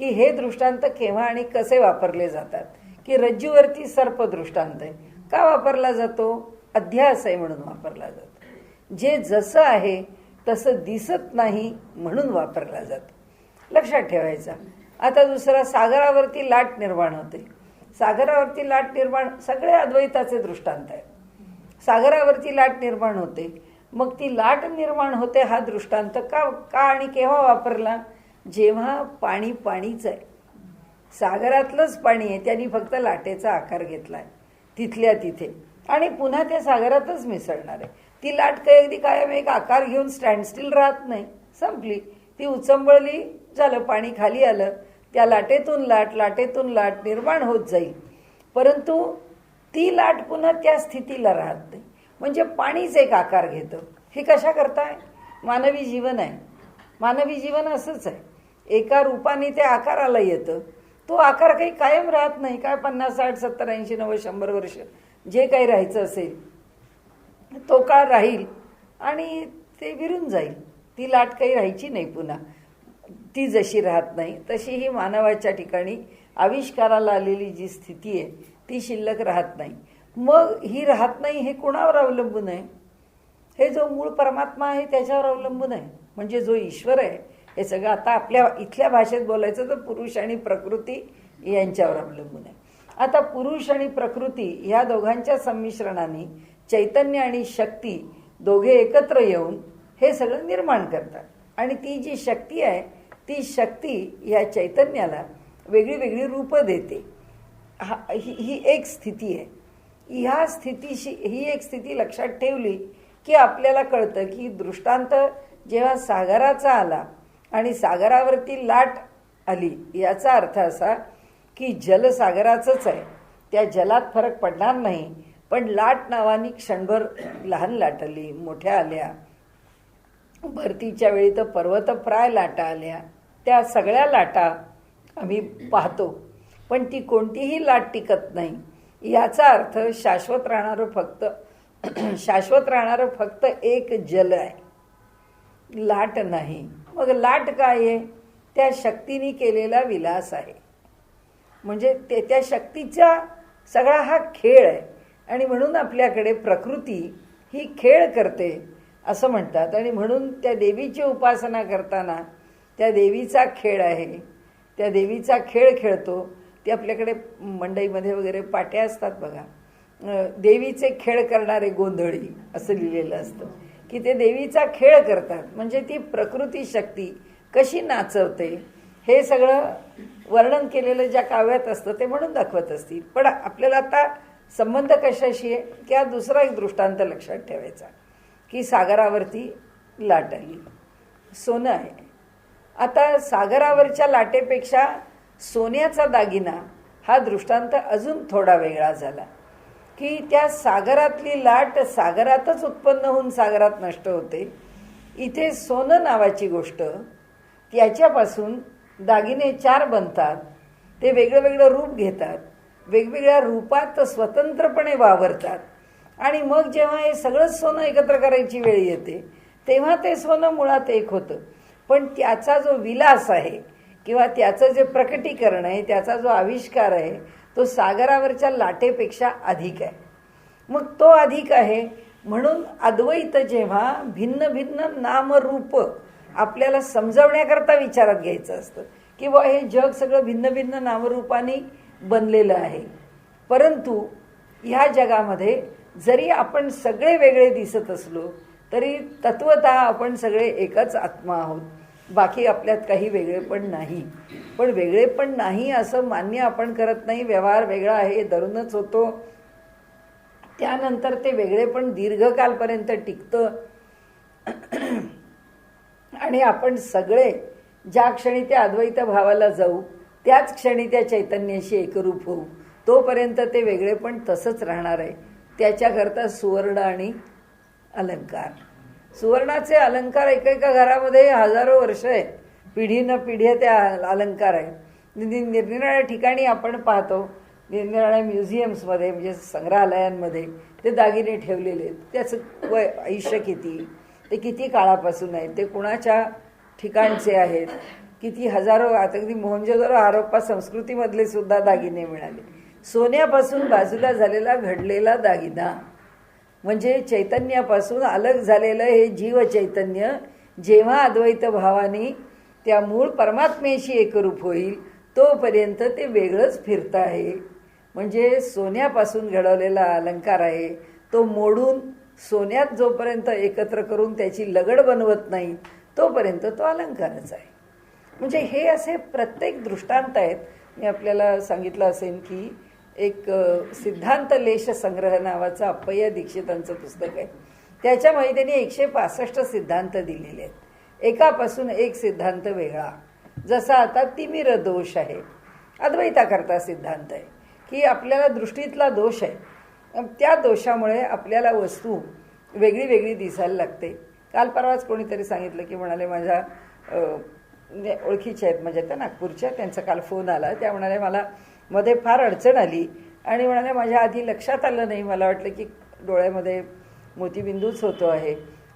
की हे दृष्टांत केव्हा आणि कसे वापरले जातात. की रज्जूवरती सर्प दृष्टांत आहे, का वापरला जातो? अध्यास आहे म्हणून वापरला जातो. जे जसं आहे तसं दिसत नाही म्हणून वापरला जातो, लक्षात ठेवायचा. आता दुसरा सागरावरती लाट निर्माण होते. सागरावरती लाट निर्माण सगळे अद्वैताचे दृष्टांत आहेत. सागरावरती लाट निर्माण होते, मग ती लाट निर्माण होते हा दृष्टांत का आणि केव्हा वापरला? जेव्हा पाणी पाणीच आहे, सागरातलंच पाणी आहे, त्यांनी फक्त लाटेचा आकार घेतलाय तिथल्या तिथे आणि पुन्हा त्या सागरातच मिसळणार आहे. ती लाट काही अगदी कायम एक आकार घेऊन स्टँडस्टिल राहत नाही, संपली, ती उचंबळली, झालं, पाणी खाली आलं, त्या लाटेतून लाट निर्माण होत जाईल, परंतु ती लाट पुन्हा त्या स्थितीला राहत नाही. म्हणजे पाणीच एक आकार घेतं. हे कशा करताय? मानवी जीवन आहे. मानवी जीवन असंच आहे, एका रूपाने ते आकाराला येतं. तो आकार काही कायम राहत नाही. काय 50, 60, 70, 80, 90, 100 वर्ष जे काही राहायचं असेल तो काळ राहील आणि ते विरून जाईल. ती लाट काही राहायची नाही पुन्हा. ती जशी राहत नाही तशी ही मानवाच्या ठिकाणी आविष्काराला आलेली जी स्थिती आहे ती शिल्लक राहत नाही. मग ही राहत नाही हे कोणावर अवलंबून आहे? हे जो मूळ परमात्मा आहे त्याच्यावर अवलंबून आहे. म्हणजे जो ईश्वर आहे हे सगळं आता आपल्या इथल्या भाषेत बोलायचं तर पुरुष आणि प्रकृती यांच्यावर अवलंबून आहे. आता पुरुष आणि प्रकृती ह्या दोघांच्या संमिश्रणाने चैतन्य आणि शक्ती दोघे एकत्र येऊन हे सगळं निर्माण करतात. आणि ती जी शक्ती आहे ती शक्ती या चैतन्याला वेगळी वेगळी रूपं देते. ही एक स्थिती आहे. ह्या स्थितीशी ही एक स्थिती लक्षात ठेवली की आपल्याला कळतं की दृष्टांत जेव्हा सागराचा आला आणि सागरावरती लाट आली, याचा अर्थ असा की जल सागराचंच आहे, त्या जलात फरक पडणार नाही. पण लाट नावानी क्षणभर लहान लाट आली, मोठ्या आल्या, भरतीच्या वेळी तर पर्वतप्राय लाटा आल्या. त्या सगळ्या लाटा आम्ही पाहतो, पण ती कोणतीही लाट टिकत नाही. याचा अर्थ शाश्वत राहणारं फक्त एक जल आहे, लाट नाही. मग लाट काय आहे? त्या शक्तीने केलेला विलास आहे. म्हणजे त्या शक्तीचा सगळा हा खेळ आहे. आणि म्हणून आपल्याकडे प्रकृती ही खेळ करते असं म्हणतात. आणि म्हणून त्या देवीची उपासना करताना त्या देवीचा खेळ आहे, त्या देवीचा खेळ खेळतो. ते आपल्याकडे मंडईमध्ये वगैरे पाट्या असतात बघा, देवीचे खेळ करणारे गोंधळी असं लिहिलेलं असतं की ते देवीचा खेळ करतात. म्हणजे ती प्रकृती शक्ती कशी नाचवते हे सगळं वर्णन केलेलं ज्या काव्यात असतं ते म्हणून दाखवत असतील. पण आपल्याला आता संबंध कशाशी आहे की हा दुसरा एक दृष्टांत लक्षात ठेवायचा की सागरावरती लाट आली. सोनं आहे. आता सागरावरच्या लाटेपेक्षा सोन्याचा दागिना हा दृष्टांत अजून थोडा वेगळा झाला, की त्या सागरातली लाट सागरातच उत्पन्न होऊन सागरात नष्ट होते. इथे सोनं नावाची गोष्ट, त्याच्यापासून दागिने 4 बनतात, ते वेगळं वेगळं रूप घेतात, वेगवेगळ्या रूपात स्वतंत्रपणे वावरतात, आणि मग जेव्हा हे सगळंच सोनं एकत्र करायची वेळ येते तेव्हा ते सोनं मुळात एक होतं. पण त्याचा जो विलास आहे किंवा त्याचं जे प्रकटीकरण आहे, त्याचा जो आविष्कार आहे, तो सागरावरच्या लाटेपेक्षा अधिक आहे. मग तो अधिक आहे म्हणून अद्वैत जेव्हा भिन्न भिन्न नामरूप आपल्याला समजवण्याकरता विचारात घ्यायचं असतं, की बुवा हे जग सगळं भिन्न भिन्न नामरूपाने बनलेलं आहे, परंतु ह्या जगामध्ये जरी आपण सगळे वेगळे दिसत असलो तरी तत्वतः आपण सगळे एकच आत्मा आहोत. बाकी आपल्यात काही वेगळेपण नाही. पण वेगळेपण नाही असं मान्य आपण करत नाही. व्यवहार वेगळा आहे धरूनच होतो. त्यानंतर ते वेगळेपण दीर्घकालपर्यंत टिकतं. आणि आपण सगळे ज्या क्षणी त्या अद्वैत भावाला जाऊ त्याच क्षणी त्या चैतन्याशी एकरूप होऊ, तोपर्यंत ते वेगळेपण तसंच राहणार आहे. त्याच्याकरता सुवर्ण आणि अलंकार, सुवर्णाचे अलंकार एकेका घरामध्ये हजारो वर्ष आहेत, पिढी न पिढी त्या अलंकार आहेत. निरनिराळ्या ठिकाणी आपण पाहतो, निरनिराळ्या म्युझियम्समध्ये म्हणजे संग्रहालयांमध्ये ते दागिने ठेवलेले आहेत. त्याचं आयुष्य किती, ते किती काळापासून आहेत, ते कुणाच्या ठिकाणचे आहेत, किती हजारो. आता अगदी मोहनजोदडो हरप्पा संस्कृतीमधले सुद्धा दागिने मिळाले. सोन्यापासून बाजूला झालेला घडलेला दागिना म्हणजे चैतन्यापासून अलग झालेलं हे जीव चैतन्य जेव्हा अद्वैत भावाने त्या मूळ परमात्म्याशी एकरूप होईल तोपर्यंत ते वेगळंच फिरतं आहे. म्हणजे सोन्यापासून घडवलेला अलंकार आहे, तो मोडून सोन्यात जोपर्यंत एकत्र करून त्याची लगड बनवत नाही तोपर्यंत तो अलंकारच आहे. म्हणजे हे असे प्रत्येक दृष्टांत आहेत. मी आपल्याला सांगितलं असेल की एक सिद्धांत लेश संग्रह नावाचं अप्पय्या दीक्षितांचं पुस्तक आहे. त्याच्यामध्ये त्यांनी 165 सिद्धांत दिलेले आहेत. एकापासून एक सिद्धांत वेगळा. जसा आता तिमिर दोष आहे, अद्वैताकरता सिद्धांत आहे की आपल्याला दृष्टीतला दोष आहे, त्या दोषामुळे आपल्याला वस्तू वेगळी वेगळी दिसायला लागते. काल परवाच कोणीतरी सांगितलं की म्हणाले माझ्या ओळखीच्या आहेत माझ्या त्या नागपूरच्या, त्यांचा काल फोन आला. त्या म्हणाले मला मध्ये फार अडचण आली आणि म्हणाले माझ्या आधी लक्षात आलं नाही, मला वाटलं की डोळ्यामध्ये मोतीबिंदूच होतो आहे,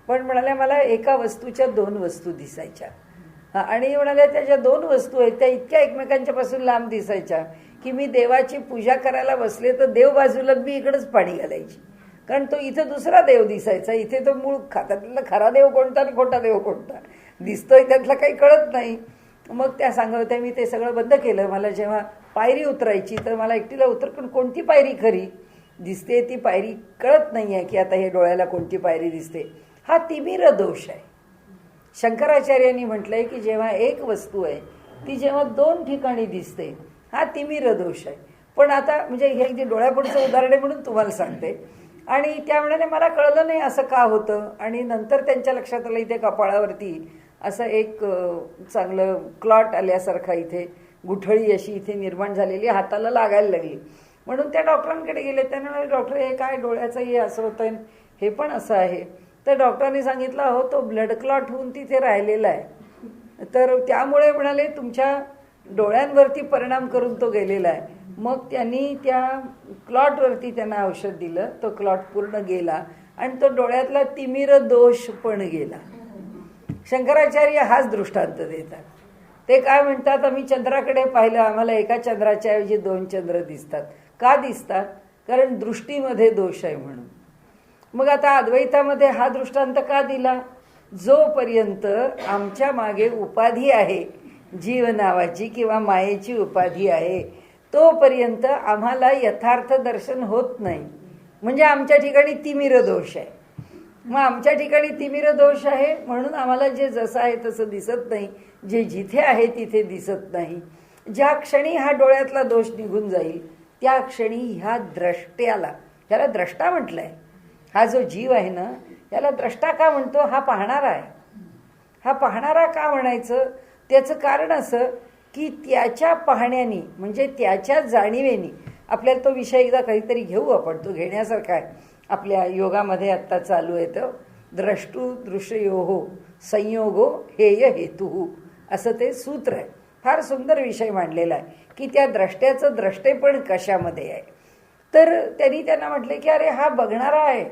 पण म्हणाल्या मला एका वस्तूच्या 2 वस्तू दिसायच्या. आणि म्हणाल्या त्या ज्या 2 वस्तू आहेत त्या इतक्या एकमेकांच्यापासून लांब दिसायच्या की मी देवाची पूजा करायला बसले तर देव बाजूला मी इकडंच पाणी घालायची, कारण तो इथं दुसरा देव दिसायचा. इथे तो मूळ त्यातला खरा देव कोणता आणि खोटा देव कोणता दिसतोय त्यातला काही कळत नाही. मग त्या सांगत होत्या मी ते सगळं बंद केलं. मला जेव्हा पायरी उतरायची तर मला एकटीला उतरकून कोणती पायरी खरी दिसते ती पायरी कळत नाही आहे की आता हे डोळ्याला कोणती पायरी दिसते. हा तिमिर दोष आहे. शंकराचार्यांनी म्हटलंय की जेव्हा एक वस्तू आहे ती जेव्हा 2 ठिकाणी दिसते हा तिमिर दोष आहे. पण आता म्हणजे हे जे डोळ्यापुढचं उदाहरण आहे म्हणून तुम्हाला सांगते. आणि त्या म्हणाले मला कळलं नाही असं का होतं. आणि नंतर त्यांच्या लक्षात आलं इथे कपाळावरती असं एक चांगलं क्लॉट आल्यासारखा इथे गुठळी अशी इथे निर्माण झालेली हाताला लागायला लागली. म्हणून त्या डॉक्टरांकडे गेले. त्यांना म्हणाले डॉक्टर हे काय डोळ्याचं हे असं होतं हे पण असं आहे. तर डॉक्टरांनी सांगितलं हो तो ब्लड क्लॉट होऊन तिथे राहिलेला आहे, तर त्यामुळे म्हणाले तुमच्या डोळ्यांवरती परिणाम करून तो गेलेला आहे. मग त्यांनी त्या क्लॉटवरती त्यांना औषध दिलं, तो क्लॉट पूर्ण गेला आणि तो डोळ्यातला तिमिर दोष पण गेला. शंकराचार्य हाच दृष्टांत देतात. ते काय म्हणतात आम्ही चंद्राकडे पाहिलं आम्हाला एका चंद्राच्या ऐवजी 2 चंद्र दिसतात. का दिसतात? कारण दृष्टीमध्ये दोष आहे म्हणून. मग आता अद्वैतामध्ये हा दृष्टांत का दिला? जोपर्यंत आमच्या मागे उपाधी आहे जीव नावाची किंवा मायेची उपाधी आहे तोपर्यंत आम्हाला यथार्थ दर्शन होत नाही. म्हणजे आमच्या ठिकाणी तिमिर दोष आहे. मग आमच्या ठिकाणी तिमिर दोष आहे म्हणून आम्हाला जे जसं आहे तसं दिसत नाही, जे जिथे आहे तिथे दिसत नाही. ज्या क्षणी हा डोळ्यातला दोष निघून जाईल त्या क्षणी ह्या द्रष्ट्याला, ह्याला द्रष्टा म्हटलंय, हा जो जीव आहे ना याला द्रष्टा का म्हणतो? हा पाहणारा आहे. हा पाहणारा का म्हणायचं? त्याचं कारण असं की त्याच्या पाहण्यानी म्हणजे त्याच्या जाणीवेनी आपल्याला तो विषय एकदा काहीतरी घेऊ आपण, तो घेण्यासारखा आहे. आपल्या योगामध्ये आत्ता चालू आहे तर द्रष्टू दृश्योहो संयोगो हेय हेतू असं ते सूत्र आहे. फार सुंदर विषय मांडलेला आहे की त्या द्रष्ट्याचं द्रष्टेपण कशामध्ये आहे. तर त्यांनी त्यांना म्हटले की अरे हा बघणारा आहे,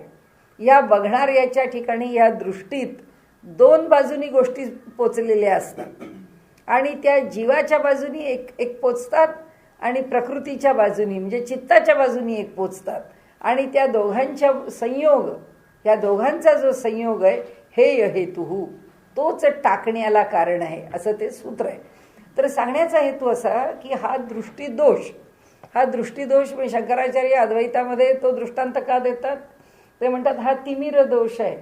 या बघणाऱ्याच्या ठिकाणी या दृष्टीत दोन बाजूनी गोष्टी पोचलेल्या असतात आणि त्या जीवाच्या बाजूनी एक पोचतात आणि प्रकृतीच्या बाजूनी म्हणजे चित्ताच्या बाजूनी एक पोचतात आणि त्या दोघांच्या संयोग, या दोघांचा जो संयोग आहे हे हेतू तोच टाकण्याला कारण आहे असं ते सूत्र आहे. तर सांगण्याचा हेतू असा की हा दृष्टीदोष म्हणजे शंकराचार्य अद्वैतामध्ये तो दृष्टांत का देतात? ते म्हणतात हा तिमिर दोष आहे.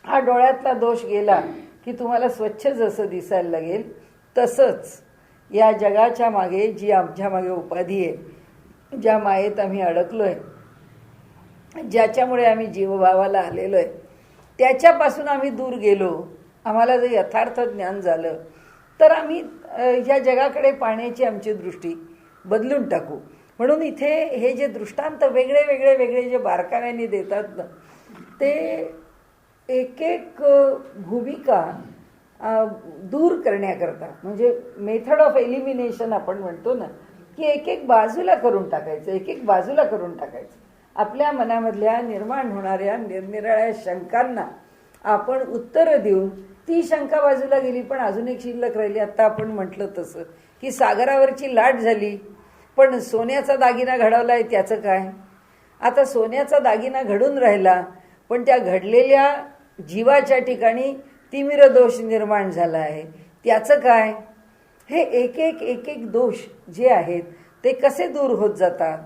हा डोळ्यातला दोष गेला की तुम्हाला स्वच्छ जसं दिसायला लागेल तसंच या जगाच्या मागे जी आमच्या मागे उपाधी आहे, ज्या मायेत आम्ही अडकलोय, ज्याच्यामुळे आम्ही जीवभावाला आलेलो आहे, त्याच्यापासून आम्ही दूर गेलो, आम्हाला जर यथार्थ ज्ञान झालं तर आम्ही या जगाकडे पाहण्याची आमची दृष्टी बदलून टाकू. म्हणून इथे हे जे दृष्टांत वेगळे जे बारकाव्याने देतात ना, ते एक भूमिका दूर करण्याकरता म्हणजे मेथड ऑफ एलिमिनेशन आपण म्हणतो ना, की एक बाजूला करून टाकायचं. आपल्या मनामधल्या निर्माण होणाऱ्या निरनिराळ्या शंकांना आपण उत्तरं देऊन ती शंका बाजूला गेली, पण अजून एक शिल्लक राहिली. आता आपण म्हटलं तसं की सागरावरची लाट झाली पण सोन्याचा दागिना घडवलाय त्याचं काय? आता सोन्याचा दागिना घडून राहिला पण त्या घडलेल्या जीवाच्या ठिकाणी तिमिर दोष निर्माण झाला आहे, त्याचं काय? हे एक दोष जे आहेत ते कसे दूर होत जातात,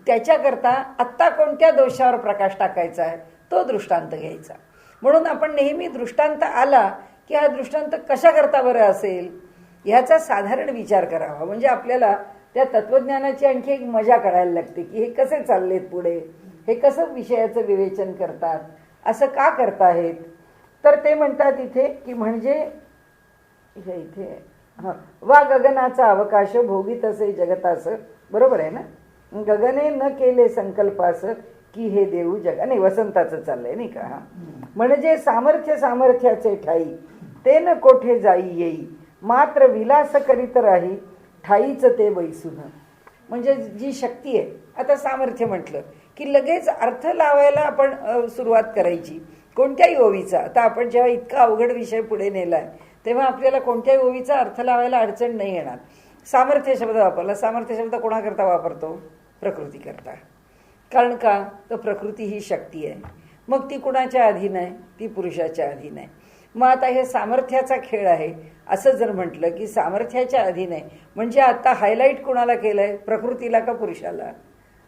त्याच्याकरता आत्ता कोणत्या दोषावर प्रकाश टाकायचा आहे तो दृष्टांत घ्यायचा. म्हणून आपण नेहमी दृष्टांत आला की हा दृष्टांत कशा करता बरं असेल ह्याचा साधारण विचार करावा. म्हणजे आपल्याला त्या तत्वज्ञानाची आणखी एक मजा कळायला लागते की हे कसे चाललेत पुढे, हे कसं विषयाचं विवेचन करतात, असं का करताहेत. तर ते म्हणतात इथे की म्हणजे इथे वा गगनाचा अवकाश भोगीत असे जगतास, बरोबर आहे ना, गगने न केले संकल्पास की हे देऊ जगा, नाही वसंताचं चाललंय नाही का. म्हणजे सामर्थ्याचे ठाई ते न कोठे जाई येई मात्र विलास करीत राही ठाईच ते बैसून. म्हणजे जी शक्ती आहे, आता सामर्थ्य म्हटलं की लगेच अर्थ लावायला आपण सुरुवात करायची कोणत्याही ओवीचा. आता आपण जेव्हा इतका अवघड विषय पुढे नेलाय तेव्हा आपल्याला कोणत्याही ओवीचा अर्थ लावायला अडचण नाही येणार. सामर्थ्य शब्द वापरला, सामर्थ्य शब्द कोणाकरता वापरतो? प्रकृती करता. कारण का? तर प्रकृती ही शक्ती आहे, मग ती कुणाच्या अधीन आहे? ती पुरुषाच्या अधीन आहे. मग आता हे सामर्थ्याचा खेळ आहे असं जर म्हटलं की सामर्थ्याच्या अधीन आहे म्हणजे आता हायलाईट कुणाला केलंय? प्रकृतीला का पुरुषाला?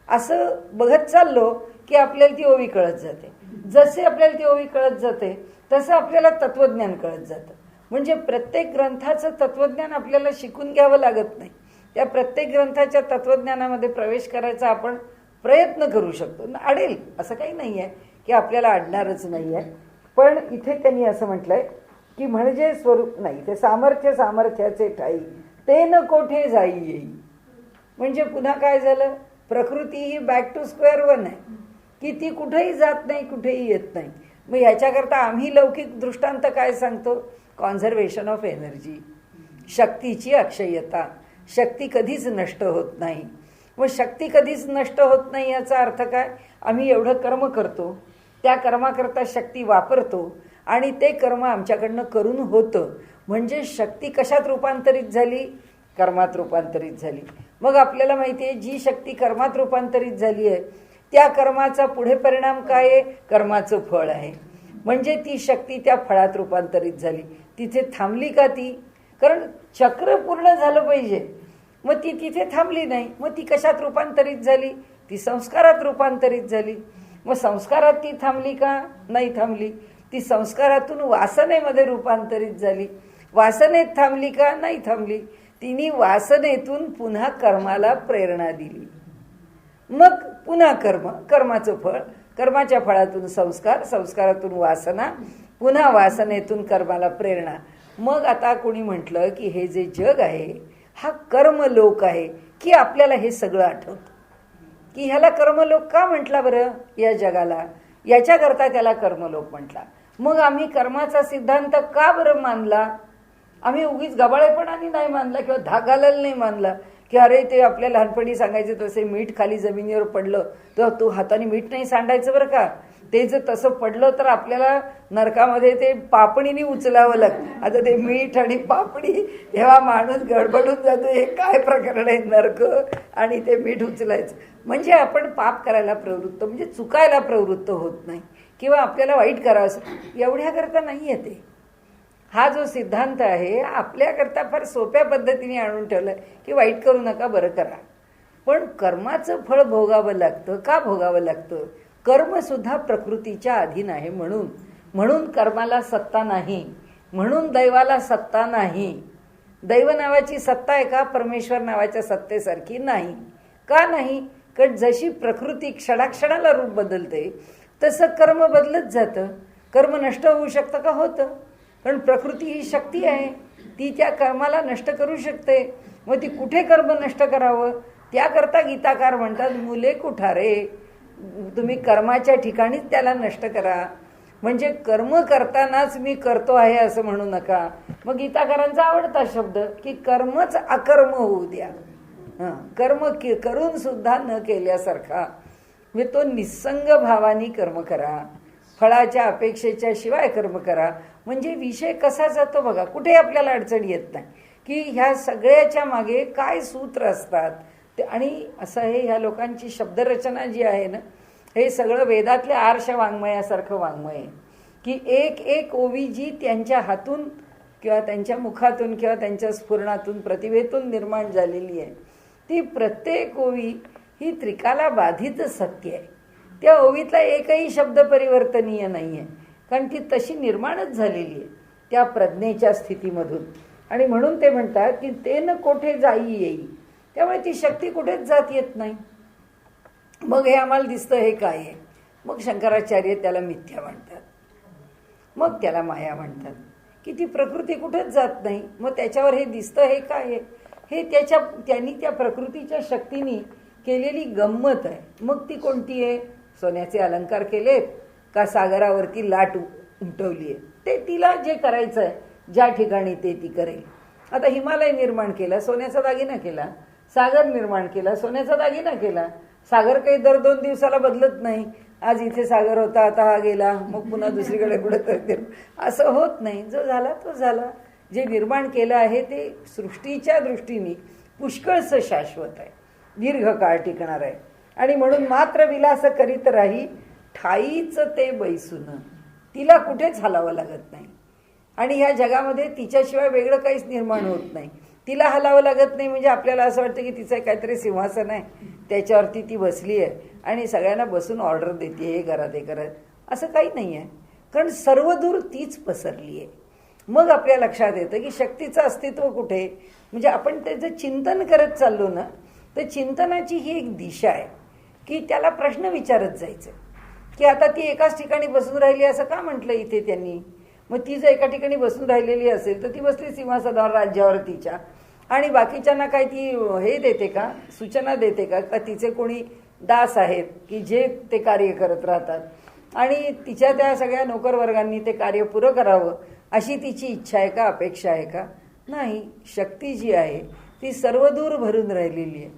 असं बघत चाललो की आपल्याला ती ओवी कळत जाते. जसे आपल्याला ती ओवी कळत जाते तसं आपल्याला तत्वज्ञान कळत जातं. म्हणजे प्रत्येक ग्रंथाचं तत्वज्ञान आपल्याला शिकून घ्यावं लागत नाही. त्या प्रत्येक ग्रंथाच्या तत्वज्ञानामध्ये प्रवेश करायचा आपण प्रयत्न करू शकतो. अडेल असं काही नाही आहे की आपल्याला अडणारच नाही आहे. पण इथे त्यांनी असं म्हटलंय की म्हणजे स्वरूप नाही ते सामर्थ्याचे ठाई ते न कोठे जाई येई. म्हणजे पुन्हा काय झालं? प्रकृती ही बॅक टू स्क्वेअर वन आहे की ती कुठेही जात नाही, कुठेही येत नाही. मग ह्याच्याकरता आम्ही लौकिक दृष्टांत काय सांगतो? कॉन्झर्वेशन ऑफ एनर्जी, शक्तीची अक्षय्यता. शक्ती कधीच नष्ट होत नाही. मग शक्ती कधीच नष्ट होत नाही याचा अर्थ काय? आम्ही एवढं कर्म करतो, त्या कर्माकरता शक्ती वापरतो आणि ते कर्म आमच्याकडनं करून होतं. म्हणजे शक्ती कशात रूपांतरित झाली? कर्मात रूपांतरित झाली. मग आपल्याला माहिती आहे जी शक्ती कर्मात रूपांतरित झाली आहे त्या कर्माचा पुढे परिणाम काय आहे? कर्माचं फळ आहे. म्हणजे ती शक्ती त्या फळात रूपांतरित झाली. तिथे थांबली का ती? कारण चक्र पूर्ण झालं पाहिजे. मग ती तिथे थांबली नाही. मग ती कशात रूपांतरित झाली? ती संस्कारात रूपांतरित झाली. मग संस्कारात ती थांबली का? नाही थांबली. ती संस्कारातून वासनेमध्ये रूपांतरित झाली. वासनेत थांबली का? नाही थांबली. तिने वासनेतून पुन्हा कर्माला प्रेरणा दिली. मग पुन्हा कर्माचं फळ, कर्माच्या फळातून संस्कार, संस्कारातून वासना, पुन्हा वासनेतून कर्माला प्रेरणा. मग आता कोणी म्हटलं की हे जे जग आहे हा कर्मलोक आहे, की आपल्याला हे सगळं आठवतं की ह्याला कर्मलोक का म्हटला बरं या जगाला, याच्याकरता त्याला कर्मलोक म्हटला. मग आम्ही कर्माचा सिद्धांत का बरं मानला? आम्ही उगीच गबाळेपणाने नाही मानला किंवा धागालाल नाही मानला की अरे ते आपल्या लहानपणी सांगायचे तसे मीठ खाली जमिनीवर पडलं तर तो हाताने मीठ नाही सांडायचं बरं का. ते जर तसं पडलं तर आपल्याला नरकामध्ये ते पापणीने उचलावं लागतं. आता ते मीठ आणि पापणी जेव्हा माणूस गडबडून जातो, हे काय प्रकरण आहे नरक आणि ते मीठ उचलायचं. म्हणजे आपण पाप करायला प्रवृत्त, म्हणजे चुकायला प्रवृत्त होत नाही किंवा आपल्याला वाईट करावं एवढ्याकरता नाही येते. हा जो सिद्धांत आहे आपल्याकरता फार सोप्या पद्धतीने आणून ठेवलाय की वाईट करू नका, बरं करा. पण कर्माचं फळ भोगावं लागतं. का भोगावं लागतं? कर्म सुद्धा प्रकृतीच्या अधीन आहे म्हणून कर्माला सत्ता नाही, म्हणून दैवाला सत्ता नाही. दैव नावाची सत्ता आहे का परमेश्वर नावाच्या सत्तेसारखी नाही. का नाही? कारण जशी प्रकृती क्षणाक्षणाला रूप बदलते तसं कर्म बदलत जातं. कर्म नष्ट होऊ शकतं का? होतं. कारण प्रकृती ही शक्ती आहे, ती त्या कर्माला नष्ट करू शकते. मग ती कुठे कर्म नष्ट करावं त्याकरता गीताकार म्हणतात मुले कुठारे, तुम्ही कर्माच्या ठिकाणीच त्याला नष्ट करा. म्हणजे कर्म करतानाच मी करतो आहे असं म्हणू नका. मग गीताकारांचा आवडता शब्द की कर्मच अकर्म होऊ द्या. कर्म करून सुद्धा न केल्यासारखा, म्हणजे तो निस्संग भावानी कर्म करा, फळाच्या अपेक्षेच्या शिवाय कर्म करा. म्हणजे विषय कसा जातो बघा, कुठे आपल्याला अडचण येत नाही की ह्या सगळ्याच्या मागे काय सूत्र असतात ते. आणि असं हे ह्या लोकांची शब्दरचना जी आहे ना, हे सगळं वेदातल्या आर्ष वाङ्मयासारखं वाङ्मय आहे की एक एक ओवी जी त्यांच्या हातून किंवा त्यांच्या मुखातून किंवा त्यांच्या स्फुरणातून प्रतिभेतून निर्माण झालेली आहे, ती प्रत्येक ओवी ही त्रिकाला बाधित सत्य आहे. त्या ओवीतला एकही शब्द परिवर्तनीय नाही आहे, कारण ती तशी निर्माणच झालेली आहे त्या प्रज्ञेच्या स्थितीमधून. आणि म्हणून ते म्हणतात की ते न कोठे जाई येई, त्यामुळे ती शक्ती कुठेच जात येत नाही. मग हे आम्हाला दिसतं हे काय आहे. मग शंकराचार्य त्याला मिथ्या म्हणतात, मग त्याला माया म्हणतात की ती प्रकृती कुठेच जात नाही. मग त्याच्यावर हे दिसतं हे काय आहे, हे त्यांनी त्या प्रकृतीच्या शक्तीने केलेली गंमत आहे. मग ती कोणती आहे? सोन्याचे अलंकार केलेत का सागरावरती लाट उमटवली आहे, ते तिला जे करायचं आहे ज्या ठिकाणी ते ती करेल. आता हिमालय निर्माण केला, सोन्याचा दागिना केला. सागर निर्माण केला, सोन्याचा दागिना केला. सागर काही दर 2 दिवसाला बदलत नाही. आज इथे सागर होता, आता हा गेला, मग पुन्हा दुसरीकडे कुठे असं होत नाही. जो झाला तो झाला. जे निर्माण केलं आहे ते सृष्टीच्या दृष्टीने पुष्कळसं शाश्वत आहे, दीर्घकाळ टिकणार आहे. आणि म्हणून मात्र विलास करीत राही ठाईच ते बैसून, तिला कुठेच हलावं लागत नाही. आणि ह्या जगामध्ये तिच्याशिवाय वेगळं काहीच निर्माण होत नाही. तिला हलावं लागत नाही म्हणजे आपल्याला असं वाटतं की तिचं काहीतरी सिंहासन आहे, त्याच्यावरती ती बसली आहे आणि सगळ्यांना बसून ऑर्डर देते, हे करा ते करा. असं काही नाही आहे, कारण सर्वदूर तीच पसरली आहे. मग आपल्या लक्षात येतं की शक्तीचं अस्तित्व कुठे. म्हणजे आपण त्याचं चिंतन करत चाललो ना, तर चिंतनाची ही एक दिशा आहे की त्याला प्रश्न विचारत जायचं की आता ती एकाच ठिकाणी बसून राहिली असं का म्हटलं इथे त्यांनी. मग ती जर एका ठिकाणी बसून राहिलेली असेल तर ती बसली सिंहासनावर राज्यावर तिच्या, आणि बाकीच्यांना काय ती हे देते का, सूचना देते का, का तिचे कोणी दास आहेत की जे ते कार्य करत राहतात आणि तिच्या त्या सगळ्या नोकरवर्गांनी ते कार्य पुरं करावं अशी तिची इच्छा आहे का, अपेक्षा आहे का? नाही. शक्ती जी आहे ती सर्वदूर भरून राहिलेली आहे.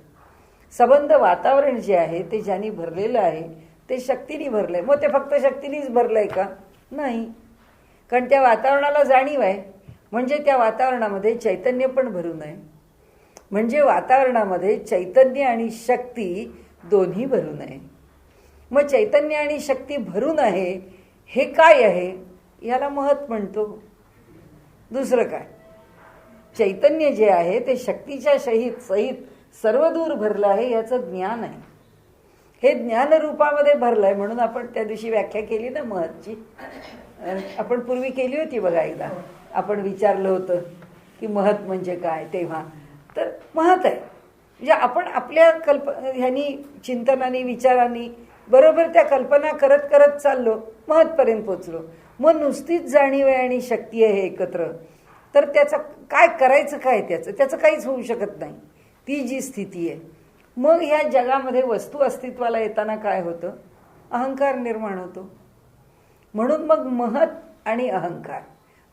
संबंध वातावरण जे आहे ते ज्यांनी भरलेलं आहे ते शक्तीने भरलंय. मग ते फक्त शक्तीनेच भरलंय का? नाही. कारण त्या वातावरणाला जाणीव आहे, म्हणजे त्या वातावरणामध्ये चैतन्य पण भरून आहे. म्हणजे वातावरणामध्ये चैतन्य आणि शक्ती दोन्ही भरून आहे. मग चैतन्य आणि शक्ती भरून आहे हे काय आहे? याला महत् म्हणतो. दुसरं काय? चैतन्य जे आहे ते शक्तीच्या सहित सर्वदूर भरलं आहे याचं ज्ञान आहे. हे ज्ञान रूपामध्ये भरलं आहे. म्हणून आपण त्या दिवशी व्याख्या केली ना महत्ची, आपण पूर्वी केली होती बघा एकदा. आपण विचारलं होतं की महत् म्हणजे काय. तेव्हा तर महत् आहे म्हणजे आपण आपल्या ह्यांनी चिंतनाने विचारांनी बरोबर त्या कल्पना करत करत चाललो, महत्पर्यंत पोचलो. मग नुसतीच जाणीव आहे आणि शक्ती आहे एकत्र, तर त्याचं काय करायचं, काय त्याचं काहीच होऊ शकत नाही. ती जी स्थिती आहे. मग ह्या जगामध्ये वस्तू अस्तित्वाला येताना काय होतं? अहंकार निर्माण होतो. म्हणून मग महत आणि अहंकार.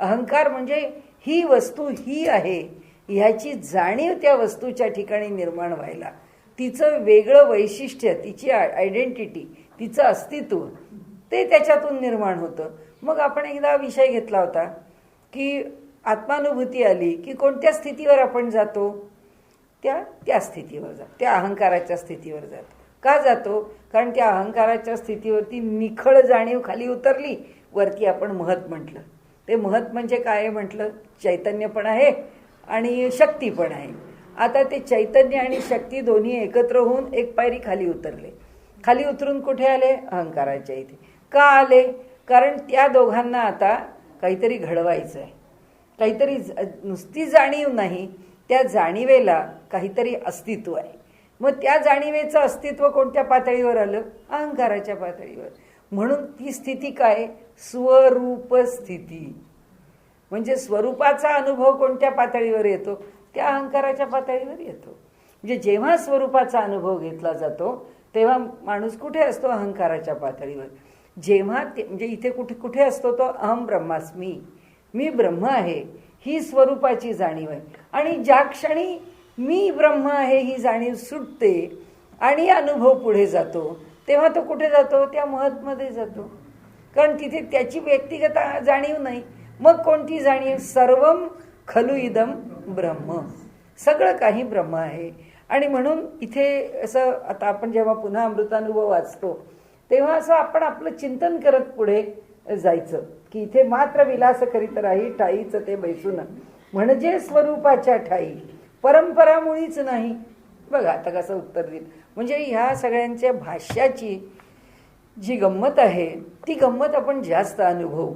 अहंकार म्हणजे ही वस्तू ही आहे ह्याची जाणीव त्या वस्तूच्या ठिकाणी निर्माण व्हायला, तिचं वेगळं वैशिष्ट्य, तिची आयडेंटिटी, तिचं अस्तित्व ते त्याच्यातून निर्माण होतं. मग आपण एकदा विषय घेतला होता की आत्मानुभूती आली की कोणत्या स्थितीवर आपण जातो? त्या स्थितीवर जातो, त्या अहंकाराच्या स्थितीवर जातो. का जातो? कारण त्या अहंकाराच्या स्थितीवरती निखळ जाणीव खाली उतरली, वरती आपण महत म्हटलं. ते महत म्हणजे काय म्हटलं? चैतन्य पण आहे आणि शक्ती पण आहे. आता ते चैतन्य आणि शक्ती दोन्ही एकत्र होऊन एक पायरी खाली उतरले. खाली उतरून कुठे आले? अहंकाराच्या इथे. का आले? कारण त्या दोघांना आता काहीतरी घडवायचं आहे. काहीतरी नुसती जाणीव नाही, त्या जाणीवेला काहीतरी अस्तित्व आहे. मग त्या जाणीवेचं अस्तित्व कोणत्या पातळीवर आलं? अहंकाराच्या पातळीवर. म्हणून ती स्थिती काय? स्वरूप स्थिती. म्हणजे स्वरूपाचा अनुभव कोणत्या पातळीवर येतो? त्या अहंकाराच्या पातळीवर येतो. म्हणजे जेव्हा स्वरूपाचा अनुभव घेतला जातो तेव्हा माणूस कुठे असतो? अहंकाराच्या पातळीवर. जेव्हा म्हणजे इथे कुठे असतो तो? अहम ब्रह्मास्मी, मी ब्रह्म आहे, ही स्वरूपाची जाणीव आहे. आणि ज्या क्षणी मी ब्रह्म आहे ही जाणीव सुटते आणि अनुभव पुढे जातो, तेव्हा तो कुठे जातो? त्या महत्मध्ये जातो. कारण तिथे त्याची व्यक्तिगत जाणीव नाही. मग कोणती जाणीव? सर्वम खलु इदम ब्रह्म, सगळं काही ब्रह्म आहे. आणि म्हणून इथे असं आता आपण जेव्हा पुन्हा अमृतानुभव वाचतो तेव्हा असं आपण आपलं चिंतन करत पुढे जायचं की इथे मात्र विलास करीत राही ठाईच ते बैसून, म्हणजे स्वरूपाच्या ठाई परंपरा मुळीच नाही. बघा आता कसं उत्तर देईल. म्हणजे ह्या सगळ्यांच्या भाष्याची जी गंमत आहे ती गंमत आपण जास्त अनुभवू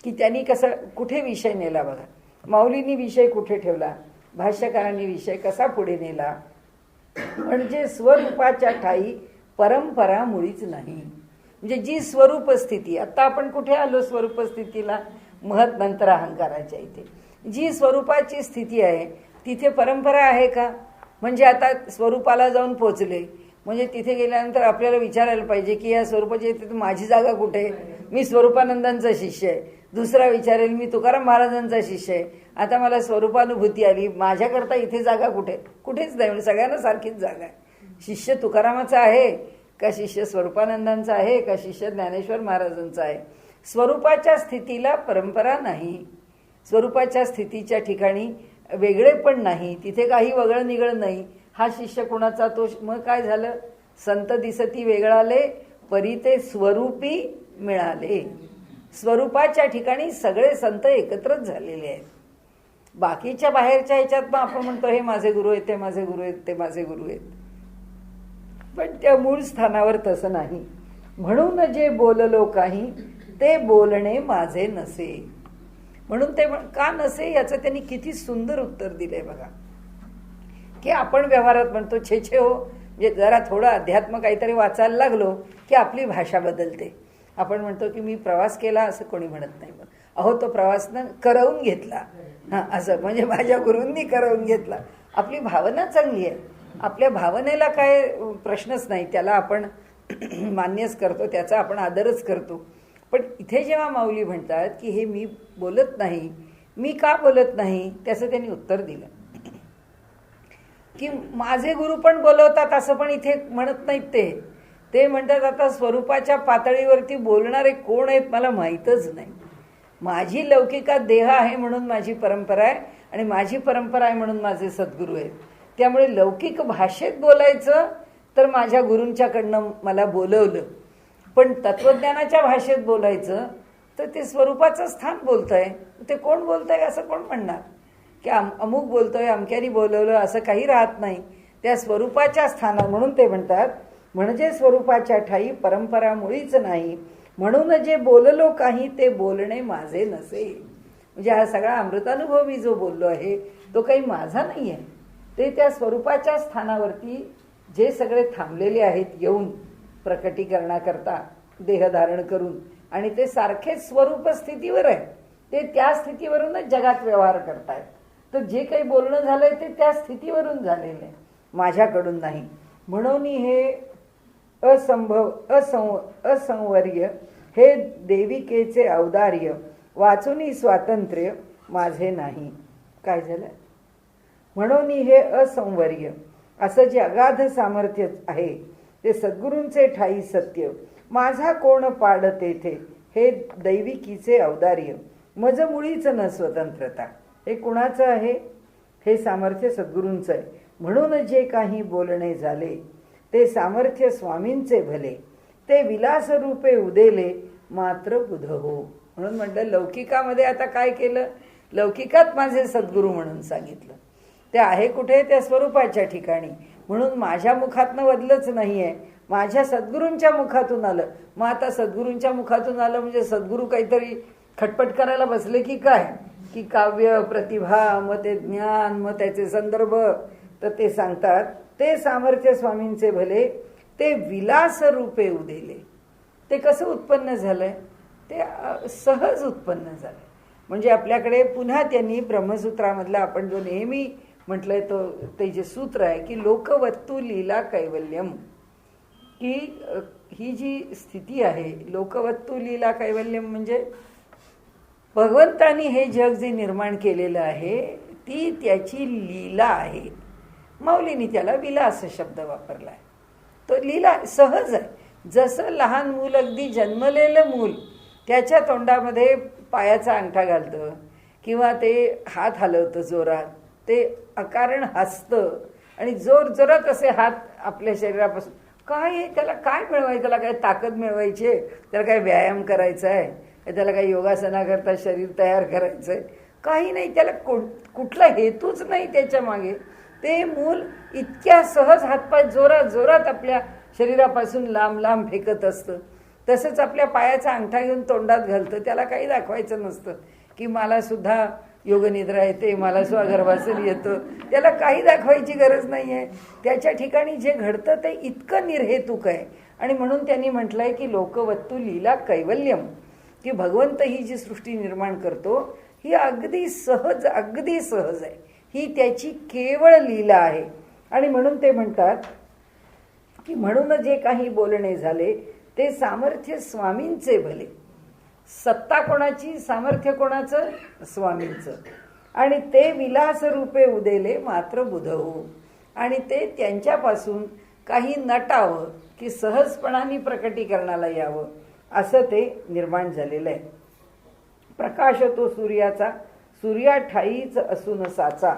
की त्यांनी कसं कुठे विषय नेला. बघा, माऊलींनी विषय कुठे ठेवला, भाष्यकारांनी विषय कसा पुढे नेला. म्हणजे स्वरूपाच्या ठाई परंपरा मुळीच नाही. म्हणजे जी स्वरूप स्थिती, आता आपण कुठे आलो स्वरूप स्थितीला? महत नंतर अहंकाराच्या इथे. जी स्वरूपाची स्थिती आहे तिथे परंपरा आहे का? म्हणजे आता स्वरूपाला जाऊन पोचले म्हणजे तिथे गेल्यानंतर आपल्याला विचारायला पाहिजे की या स्वरूपाच्या इथे माझी जागा कुठे? मी स्वरूपानंदांचा शिष्य आहे. दुसरा विचारेल मी तुकाराम महाराजांचा शिष्य आहे. आता मला स्वरूपानुभूती आली, माझ्याकरता इथे जागा कुठे? कुठेच नाही. म्हणजे सगळ्यांना सारखीच जागा आहे. शिष्य तुकारामाचा आहे का? शिष्य स्वरूपानंदांचा आहे का? शिष्य ज्ञानेश्वर महाराजांचा आहे? स्वरूपाच्या स्थितीला परंपरा नाही. स्वरूपाच्या स्थितीच्या ठिकाणी वेगळे पण नाही, तिथे काही वगळं निगळं नाही. हा शिष्य कोणाचा? तो मग काय झालं? संत दिसती वेगळाले परी ते स्वरूपी मिळाले. स्वरूपाच्या ठिकाणी सगळे संत एकत्रच झालेले आहेत. बाकीच्या बाहेरच्या ह्याच्यात मग आपण म्हणतो हे माझे गुरु आहेत, ते माझे गुरु आहेत, ते माझे गुरु आहेत. पण त्या मूळ स्थानावर तसं नाही. म्हणून जे बोललो काही ते बोलणे माझे नसे. म्हणून ते का नसे याचं त्यांनी किती सुंदर उत्तर दिलंय बघा. की आपण व्यवहारात म्हणतो छे छे हो, म्हणजे जरा थोडं अध्यात्म काहीतरी वाचायला लागलो की आपली भाषा बदलते. आपण म्हणतो की मी प्रवास केला असं कोणी म्हणत नाही. अहो तो प्रवास न करवून घेतला, हां असं म्हणजे माझ्या गुरूंनी करवून घेतला. आपली भावना चांगली आहे, आपल्या भावनेला काय प्रश्नच नाही, त्याला आपण मान्यच करतो, त्याचा आपण आदरच करतो. पण इथे जेव्हा माऊली म्हणतात की हे मी बोलत नाही, मी का बोलत नाही, त्याचं त्यांनी उत्तर दिलं की माझे गुरु पण बोलवतात असं पण इथे म्हणत नाहीत. ते म्हणतात आता स्वरूपाच्या पातळीवरती बोलणारे कोण आहेत मला माहीतच नाही. माझी लौकिकात देह आहे म्हणून माझी परंपरा आहे आणि माझी परंपरा आहे म्हणून माझे सद्गुरू आहेत. त्यामुळे लौकिक भाषेत बोलायचं तर माझ्या गुरूंच्याकडनं मला बोलवलं, पण तत्वज्ञानाच्या भाषेत बोलायचं तर ते स्वरूपाचं स्थान बोलतंय. ते कोण बोलतंय असं कोण म्हणणार की अमुक बोलतोय, अमक्यानी बोलवलं असं काही राहत नाही. त्या स्वरूपाच्या स्थानात म्हणून ते म्हणतात म्हणजे स्वरूपाच्या ठाई परंपरा मुळीच नाही. म्हणून जे बोललो काही ते बोलणे माझे नसे. म्हणजे हा सगळा अमृतानुभव मी जो बोललो आहे तो काही माझा नाही आहे. ते त्या स्वरूपाच्या स्थानावरती जे सगळे थांबलेले आहेत येऊन प्रकटीकरणाकरता देह धारण करून आणि ते सारखेच स्वरूप स्थितीवर आहे, ते त्या स्थितीवरूनच जगात व्यवहार करतायत. तर जे काही बोलणं झालंय ते त्या स्थितीवरून झालेलं आहे, माझ्याकडून नाही. म्हणून हे असंवर्य हे देविकेचे औदार्य वाचूनी स्वातंत्र्य माझे नाही. काय झालं? म्हणून हे असंवर्य असं जे अगाध सामर्थ्य आहे ते सद्गुरूंचे ठाई सत्य, माझा कोण पाड तेथे हे दैविकीचे औदार्य, मज मुळीच न स्वतंत्रता. हे कुणाचं आहे? हे सामर्थ्य सद्गुरूंचं आहे. म्हणून जे काही बोलणे झाले ते सामर्थ्य स्वामींचे भले, ते विलास रूपे उदेले मात्र बुध हो. म्हणून म्हटलं लौकिकामध्ये आता काय केलं? लौकिकात माझे सद्गुरू म्हणून सांगितलं. ते आहे कुठे? त्या स्वरूपाच्या ठिकाणी. म्हणून माझ्या मुखातनं वदलंच नाहीये, माझ्या सद्गुरूंच्या मुखातून आलं. मग आता सद्गुरूंच्या मुखातून आलं म्हणजे सद्गुरू काहीतरी खटपट करायला बसले की काय? की काव्य प्रतिभा, मग ते ज्ञान, मग त्याचे संदर्भ. तर ते सांगतात ते सामर्थ्य स्वामींचे भले, ते विलास रूपे उदेले. ते कसं उत्पन्न झालंय? ते सहज उत्पन्न झालंय. म्हणजे आपल्याकडे पुन्हा त्यांनी ब्रह्मसूत्रामधला आपण जो नेहमी म्हटलंय तो ते जे सूत्र आहे की लोकवत्तु लीला कैवल्यम, की ही जी स्थिती आहे लोकवत्तु लीला कैवल्यम म्हणजे भगवंतानी हे जग जे निर्माण केलेलं आहे ती त्याची लीला आहे. माऊलींनी त्याला विलास शब्द वापरलाय. तो लीला सहज आहे. जसं लहान मूल, अगदी जन्मलेलं मूल त्याच्या तोंडामध्ये पायाचा अंगठा घालतं किंवा ते हात हलवतं जोरात, ते अकारण हसतं आणि जोर जोरात असे हात आपल्या शरीरापासून. काय आहे त्याला? काय मिळवायचं? त्याला काय ताकद मिळवायची आहे? त्याला काय व्यायाम करायचा आहे? त्याला काही योगासना करता शरीर तयार करायचं आहे? काही नाही. त्याला कुठला हेतूच नाही त्याच्या मागे. ते मूल इतक्या सहज हातपाय जोरात जोरात आपल्या शरीरापासून लांब लांब फेकत असतं. तसंच आपल्या पायाचा अंगठा घेऊन तोंडात घालतं. त्याला काही दाखवायचं नसतं की मला सुद्धा योगनिद्रा येते, मला सुद्धा गर्भासन येतं. त्याला काही दाखवायची गरज नाही आहे. त्याच्या ठिकाणी जे घडतं ते इतकं निर्हेतुक आहे. आणि म्हणून त्यांनी म्हटलंय की लोकवत्तु लीला कैवल्यम, की भगवंत ही जी सृष्टी निर्माण करतो ही अगदी सहज आहे. ही त्याची केवळ लीला आहे. आणि म्हणून ते म्हणतात की म्हणून जे काही बोलणे झाले ते सामर्थ्य स्वामींचे भले. सत्ता कोणाची? सामर्थ्य कोणाचं? स्वामींचं. आणि ते विलास रूपे उदेले मात्र बुध हो. आणि ते त्यांच्यापासून काही नटावं की सहजपणाने प्रकटीकरणाला यावं असं ते निर्माण झालेलं आहे. प्रकाश तो सूर्याचा, सूर्या ठाईच असून साचा,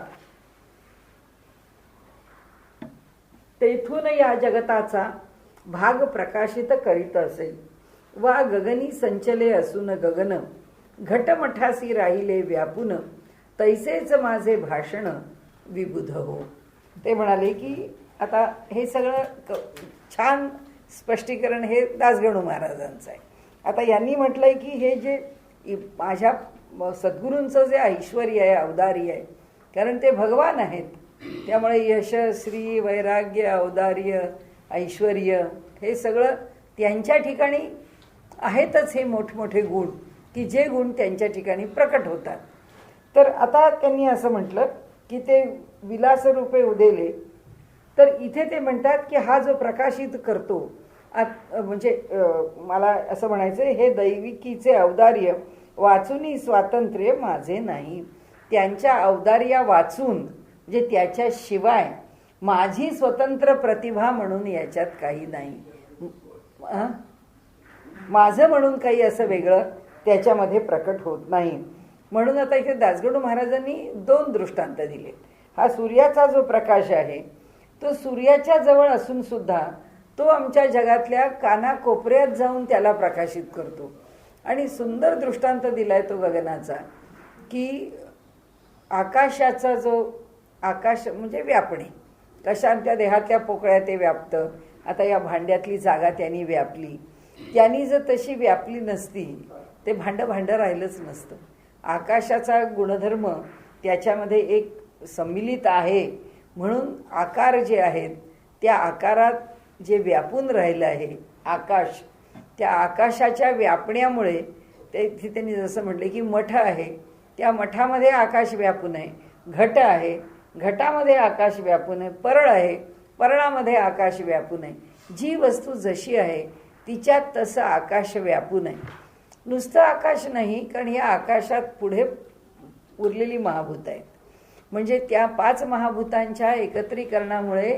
तेथून या जगताचा भाग प्रकाशित करीत असेल. वा गगनी संचले असून गगन, घटमठासी राहिले व्यापून, तैसेच माझे भाषण विबुध हो. ते म्हणाले की आता हे सगळं छान स्पष्टीकरण हे दासगणू महाराजांचं आहे. आता यांनी म्हटलंय की हे जे माझ्या सद्गुरूंचं जे ऐश्वर्य आहे, औदार्य आहे, कारण ते भगवान आहेत, त्यामुळे यश, श्री, वैराग्य, औदार्य, ऐश्वर्य हे सगळं त्यांच्या ठिकाणी आहेतच. हे मोठमोठे गुण की जे गुण त्यांच्या ठिकाणी प्रकट होतात. तर आता त्यांनी असं म्हटलं की ते विलास रूपे उदेले. तर इथे ते म्हणतात की हा जो प्रकाशित करतो म्हणजे मला असं म्हणायचं हे दैविकीचे औदार्य वाचूनी स्वातंत्र्य माझे नाही. त्यांच्या औदार्या वाचून म्हणजे त्याच्याशिवाय माझी स्वतंत्र प्रतिभा म्हणून याच्यात काही नाही. माझं म्हणून काही असं वेगळं त्याच्यामध्ये प्रकट होत नाही. म्हणून आता इथे दासगणू महाराजांनी 2 दृष्टांत दिले. हा सूर्याचा जो प्रकाश आहे तो सूर्याच्या जवळ असून सुद्धा तो आमच्या जगातल्या कानाकोपऱ्यात जाऊन त्याला प्रकाशित करतो. आणि सुंदर दृष्टांत दिलाय तो गगनाचा की आकाशाचा जो आकाश म्हणजे व्यापणे, कशा आमच्या देहातल्या पोकळ्या ते व्यापतं. आता या भांड्यातली जागा त्यांनी व्यापली. त्यांनी जर तशी व्यापली नसती ते भांडं राहिलंच नसतं. आकाशाचा गुणधर्म त्याच्यामध्ये एक सम्मिलित आहे. म्हणून आकार जे आहेत त्या आकारात जे व्यापून राहिलं आहे आकाश त्या आकाशाच्या व्यापण्यामुळे त्यांनी जसं म्हटलं की मठ आहे, त्या मठामध्ये आकाश व्यापून आहे, घट आहे, घटामध्ये आकाश व्यापून आहे, परळ आहे, परळामध्ये आकाश व्यापून आहे. जी वस्तू जशी आहे तिच्यात तसं आकाश व्यापून आहे. नुसतं आकाश नाही, कारण या आकाशात पुढे उरलेली महाभूत आहेत. म्हणजे त्या 5 महाभूतांच्या एकत्रीकरणामुळे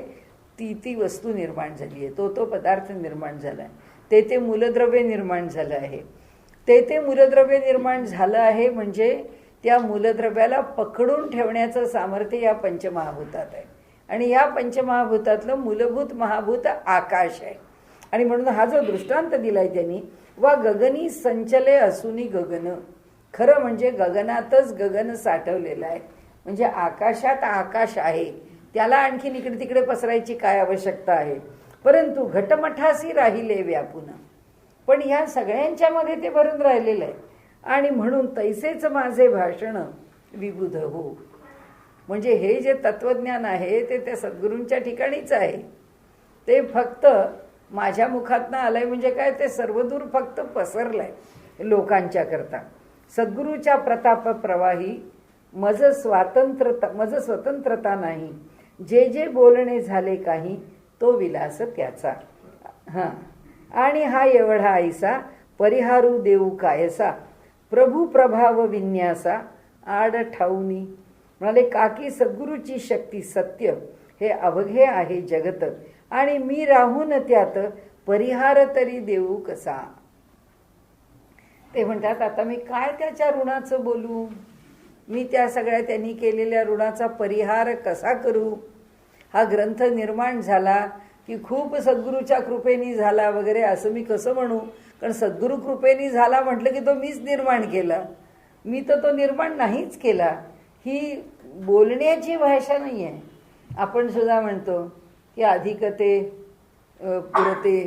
ती वस्तू निर्माण झाली आहे, तो पदार्थ निर्माण झाला आहे, ते मूलद्रव्य निर्माण झालं आहे. ते मूलद्रव्य निर्माण झालं आहे म्हणजे त्या मूलद्रव्याला पकडून ठेवण्याचं सामर्थ्य या पंचमहाभूतात आहे. आणि या पंचमहाभूतातलं मूलभूत महाभूत आकाश आहे. आणि म्हणून हा जो दृष्टांत दिलाय त्यांनी, वा गगनी संचले असुनी गगन, खरं म्हणजे गगनातच गगन साठवलेलं आहे. म्हणजे आकाशात आकाश आहे, त्याला आणखीन इकडे तिकडे पसरायची काय आवश्यकता आहे. परंतु घटमठासी राहिले व्यापून, पण या सगळ्यांच्या मध्ये ते भरून राहिलेलं आहे. आणि म्हणून तैसेच माझे भाषण विबुध हो. म्हणजे हे जे तत्वज्ञान आहे ते त्या सद्गुरूंच्या ठिकाणीच आहे. ते फक्त माझ्या मुखातनं आलंय म्हणजे काय, ते सर्वदूर फक्त पसरलंय लोकांच्या करता. सद्गुरूच्या प्रताप प्रवाही मज स्वतंत्रता नाही, जे जे बोलणे झाले काही तो विलास त्याचा. आणि हा एवढा ऐसा परिहारू देऊ कायसा, प्रभू प्रभाव विन्यासा आड ठाऊनी. म्हणाले काकी सद्गुरूची शक्ती सत्य हे अवघे आहे जगत, आणि मी राहून त्यात परिहार तरी देऊ कसा. ते म्हणतात आता मी काय त्याच्या ऋणाचं बोलू, मी त्या सगळ्या त्यांनी केलेल्या ऋणाचा परिहार कसा करू. हा ग्रंथ निर्माण झाला की खूप सद्गुरूच्या कृपेनी झाला वगैरे असं मी कसं म्हणू, कारण सद्गुरू कृपेनी झाला म्हटलं की तो मीच निर्माण केला, मी तर तो निर्माण नाहीच केला. ही बोलण्याची भाषा नाही आहे. आपण सुद्धा म्हणतो की अधिकते पुरते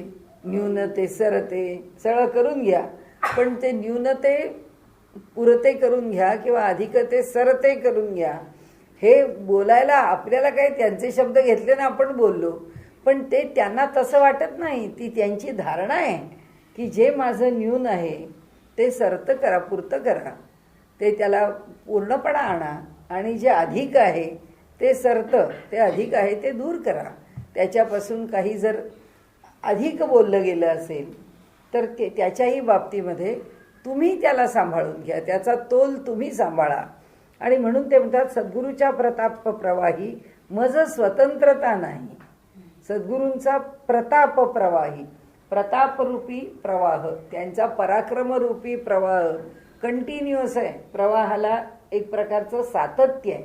न्यूनते सरते सगळं करून घ्या, पण ते न्यूनते पुरते करून घ्या किंवा अधिकते सरते करून घ्या. हे बोलायला आपल्याला काही त्यांचे शब्द घेतले ना आपण बोललो, पण ते त्यांना तसं वाटत नाही. ती त्यांची धारणा आहे की जे माझं न्यून आहे ते सरत करा, पुरतं करा, ते त्याला पूर्णपणा आणा. आणि जे अधिक आहे ते सरतं, ते अधिक आहे ते दूर करा. त्याच्यापासून काही जर अधिक बोललं गेलं असेल तर ते त्याच्याही बाबतीमध्ये तुम्ही त्याला सांभाळून घ्या, त्याचा तोल तुम्ही सांभाळा. आणि म्हणून ते म्हणतात सद्गुरूच्या प्रताप प्रवाही मज स्वतंत्रता नाही. सद्गुरूंचा प्रताप प्रवाही, प्रतापरूपी प्रवाह, त्यांचा पराक्रमरूपी प्रवाह कंटिन्युअस आहे. प्रवाहाला एक प्रकारचं सातत्य आहे.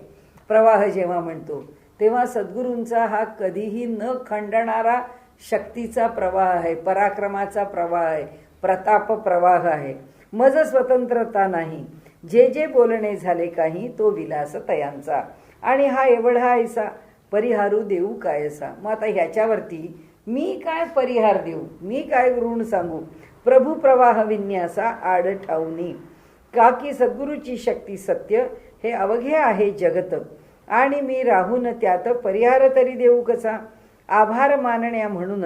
प्रवाह जेव्हा म्हणतो तेव्हा सद्गुरूंचा हा कधीही न खंडणारा शक्तीचा प्रवाह आहे, पराक्रमाचा प्रवाह आहे, प्रताप प्रवाह आहे. मज स्वतंत्रता नाही, जे जे बोलणे झाले काही तो विलास तयांचा. आणि हा एवढा ऐसा परिहारू देऊ कायसा. मग आता ह्याच्यावरती मी काय परिहार देऊ, मी काय ऋण सांगू. प्रभू प्रवाह विन्यासा आड ठाऊनी, का की सद्गुरूची शक्ती सत्य हे अवघे आहे जगत, आणि मी राहून त्यात परिहार तरी देऊ कसा. आभार मानण्या म्हणून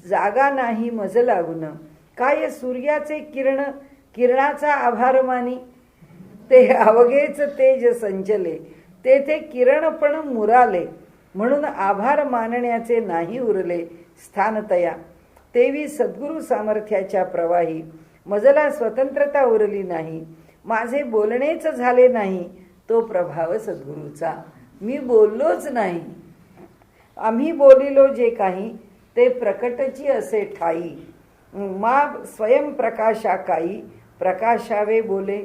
जागा नाही मज लागून, काय सूर्याचे किरणाचा आभार मानी. ते अवघेच तेज संचले, तेथे किरण पण मुराले, म्हणून आभार मानण्याचे नाही उरले स्थानतया. तेवी सद्गुरू सामर्थ्याच्या प्रवाही मजला स्वतंत्रता उरली नाही, माझे बोलणेच झाले नाही तो प्रभाव सद्गुरूचा. मी बोललोच नाही, आम्ही बोलिलो जे काही ते प्रकटची असे ठाई. मा स्वयंप्रकाशा काही प्रकाशावे बोले,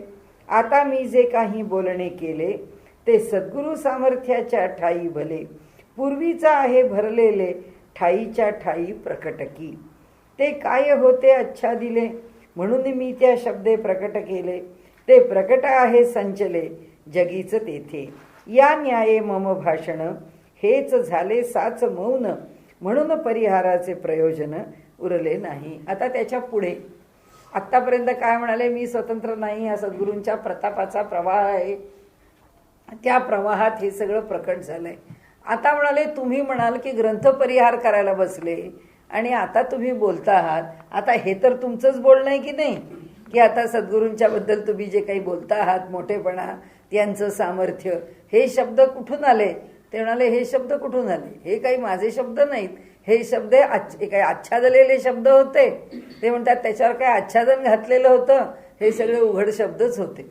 आता मी जे काही बोलणे केले ते सद्गुरू सामर्थ्याच्या ठाई भले. पूर्वीचा आहे भरलेले ठाईच्या ठाई प्रकटकी. ते काय होते अच्छा दिले, म्हणून मी त्या शब्दे प्रकट केले. ते प्रकट आहे संचले जगीच तेथे. या न्याये मम भाषण हेच झाले साच मौन, म्हणून परिहाराचे प्रयोजन उरले नाही. आता त्याच्या पुढे आत्तापर्यंत काय म्हणाले, मी स्वतंत्र नाही, हा सद्गुरूंच्या प्रतापाचा प्रवाह आहे, त्या प्रवाहात हे सगळं प्रकट झालंय. आता म्हणाले तुम्ही म्हणाल की ग्रंथ परिहार करायला बसले आणि आता तुम्ही बोलता आहात, आता हे तर तुमचंच बोलणं आहे की नाही, की आता सद्गुरूंच्या बद्दल तुम्ही जे काही बोलता आहात, मोठेपणा, त्यांचं सामर्थ्य, हे शब्द कुठून आले? ते म्हणाले हे शब्द कुठून आले? हे काही माझे शब्द नाहीत, हे शब्द काही आच्छादलेले शब्द होते. ते म्हणतात त्याच्यावर काय आच्छादन घातलेलं होतं, हे सगळे उघड शब्दच होते,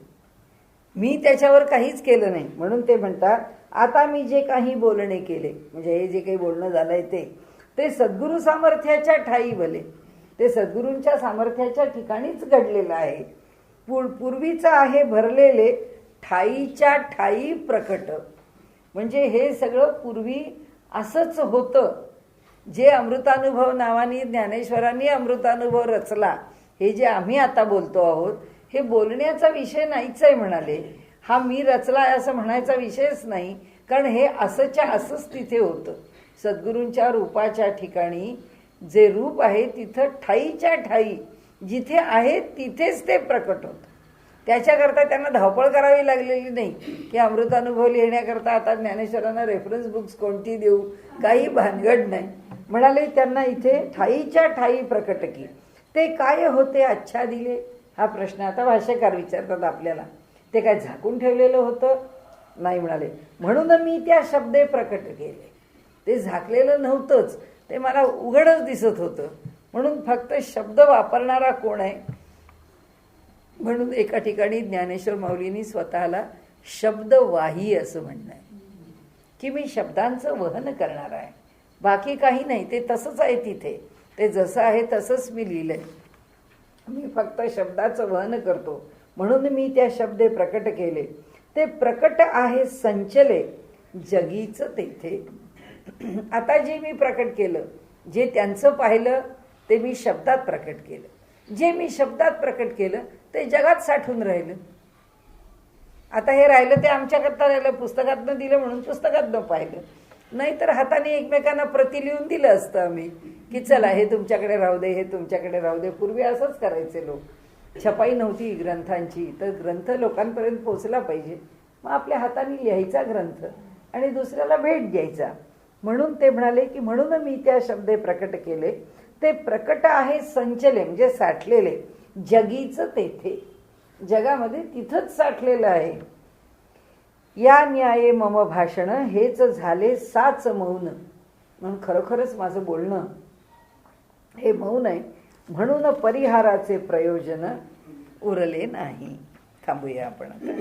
मी त्याच्यावर काहीच केलं नाही. म्हणून ते म्हणतात आता मी जे काही बोलणे केले, म्हणजे हे जे काही बोलणं झालंय ते सद्गुरू सामर्थ्याच्या ठाई भले, ते सद्गुरूंच्या सामर्थ्याच्या ठिकाणीच घडलेलं आहे. पूर्वीचं आहे भरलेले ठाईच्या ठाई प्रकट. म्हणजे हे सगळं पूर्वी असंच होतं. जे अमृतानुभव नावाने ज्ञानेश्वरांनी अमृतानुभव रचला, हे जे आम्ही आता बोलतो आहोत, हे बोलण्याचा विषय नाहीच आहे म्हणाले. हा मी रचला असं म्हणायचा विषयच नाही, कारण हे असंच्या असंच तिथे होतं. सद्गुरूंच्या रूपाच्या ठिकाणी जे रूप आहे तिथं ठाईच्या ठाई जिथे आहे तिथेच ते प्रकट होतं. त्याच्याकरता त्यांना धावपळ करावी लागलेली नाही की अमृतानुभव लिहिण्याकरता आता ज्ञानेश्वरांना रेफरन्स बुक्स कोणती देऊ, काही भानगड नाही. म्हणाले त्यांना इथे ठाईच्या ठाई प्रकट की. ते काय होते अच्छा दिले, हा प्रश्न आता भाष्यकार विचारतात आपल्याला. ते काय झाकून ठेवलेलं होतं? नाही म्हणाले. म्हणून मी त्या शब्दे प्रकट केले. ते झाकलेलं नव्हतंच, ते मला उघडच दिसत होतं. म्हणून फक्त शब्द वापरणारा कोण आहे? म्हणून एका ठिकाणी ज्ञानेश्वर माऊलींनी स्वतःला शब्दवाही असं म्हणणं आहे, की मी शब्दांचं वहन करणार आहे, बाकी काही नाही. ते तसंच आहे तिथे, ते जसं आहे तसंच मी लिहिलंय, मी फक्त शब्दाचं वहन करतो. म्हणून मी त्या शब्दे प्रकट केले. ते प्रकट आहे संचले जगीचं तेथे. आता जे मी प्रकट केलं, जे त्यांचं पाहिलं ते मी शब्दात प्रकट केलं. जे मी शब्दात प्रकट केलं ते जगात साठून राहिलं. आता हे राहिलं ते आमच्याकरता राहिलं, पुस्तकातनं दिलं म्हणून पुस्तकातनं पाहिलं. नाहीतर हाताने एकमेकांना प्रति लिहून दिलं असतं आम्ही, की चला हे तुमच्याकडे राहू दे, हे तुमच्याकडे राहू दे. पूर्वी असंच करायचे लोक. छपाई नव्हती ग्रंथांची, तर ग्रंथ लोकांपर्यंत पोचला पाहिजे, मग आपल्या हाताने लिहायचा ग्रंथ आणि दुसऱ्याला भेट द्यायचा. म्हणून ते म्हणाले की म्हणून मी त्या शब्दे प्रकट केले. ते प्रकट आहे संचले म्हणजे साठलेले जगीचं तेथे, जगामध्ये तिथंच साठलेलं आहे. या न्याये मम भाषण हेच झाले साच मौन. म्हणून खरोखरच माझं बोलणं हे मौन आहे. म्हणून परिहाराचे प्रयोजन उरले नाही. थांबूया आपण आता.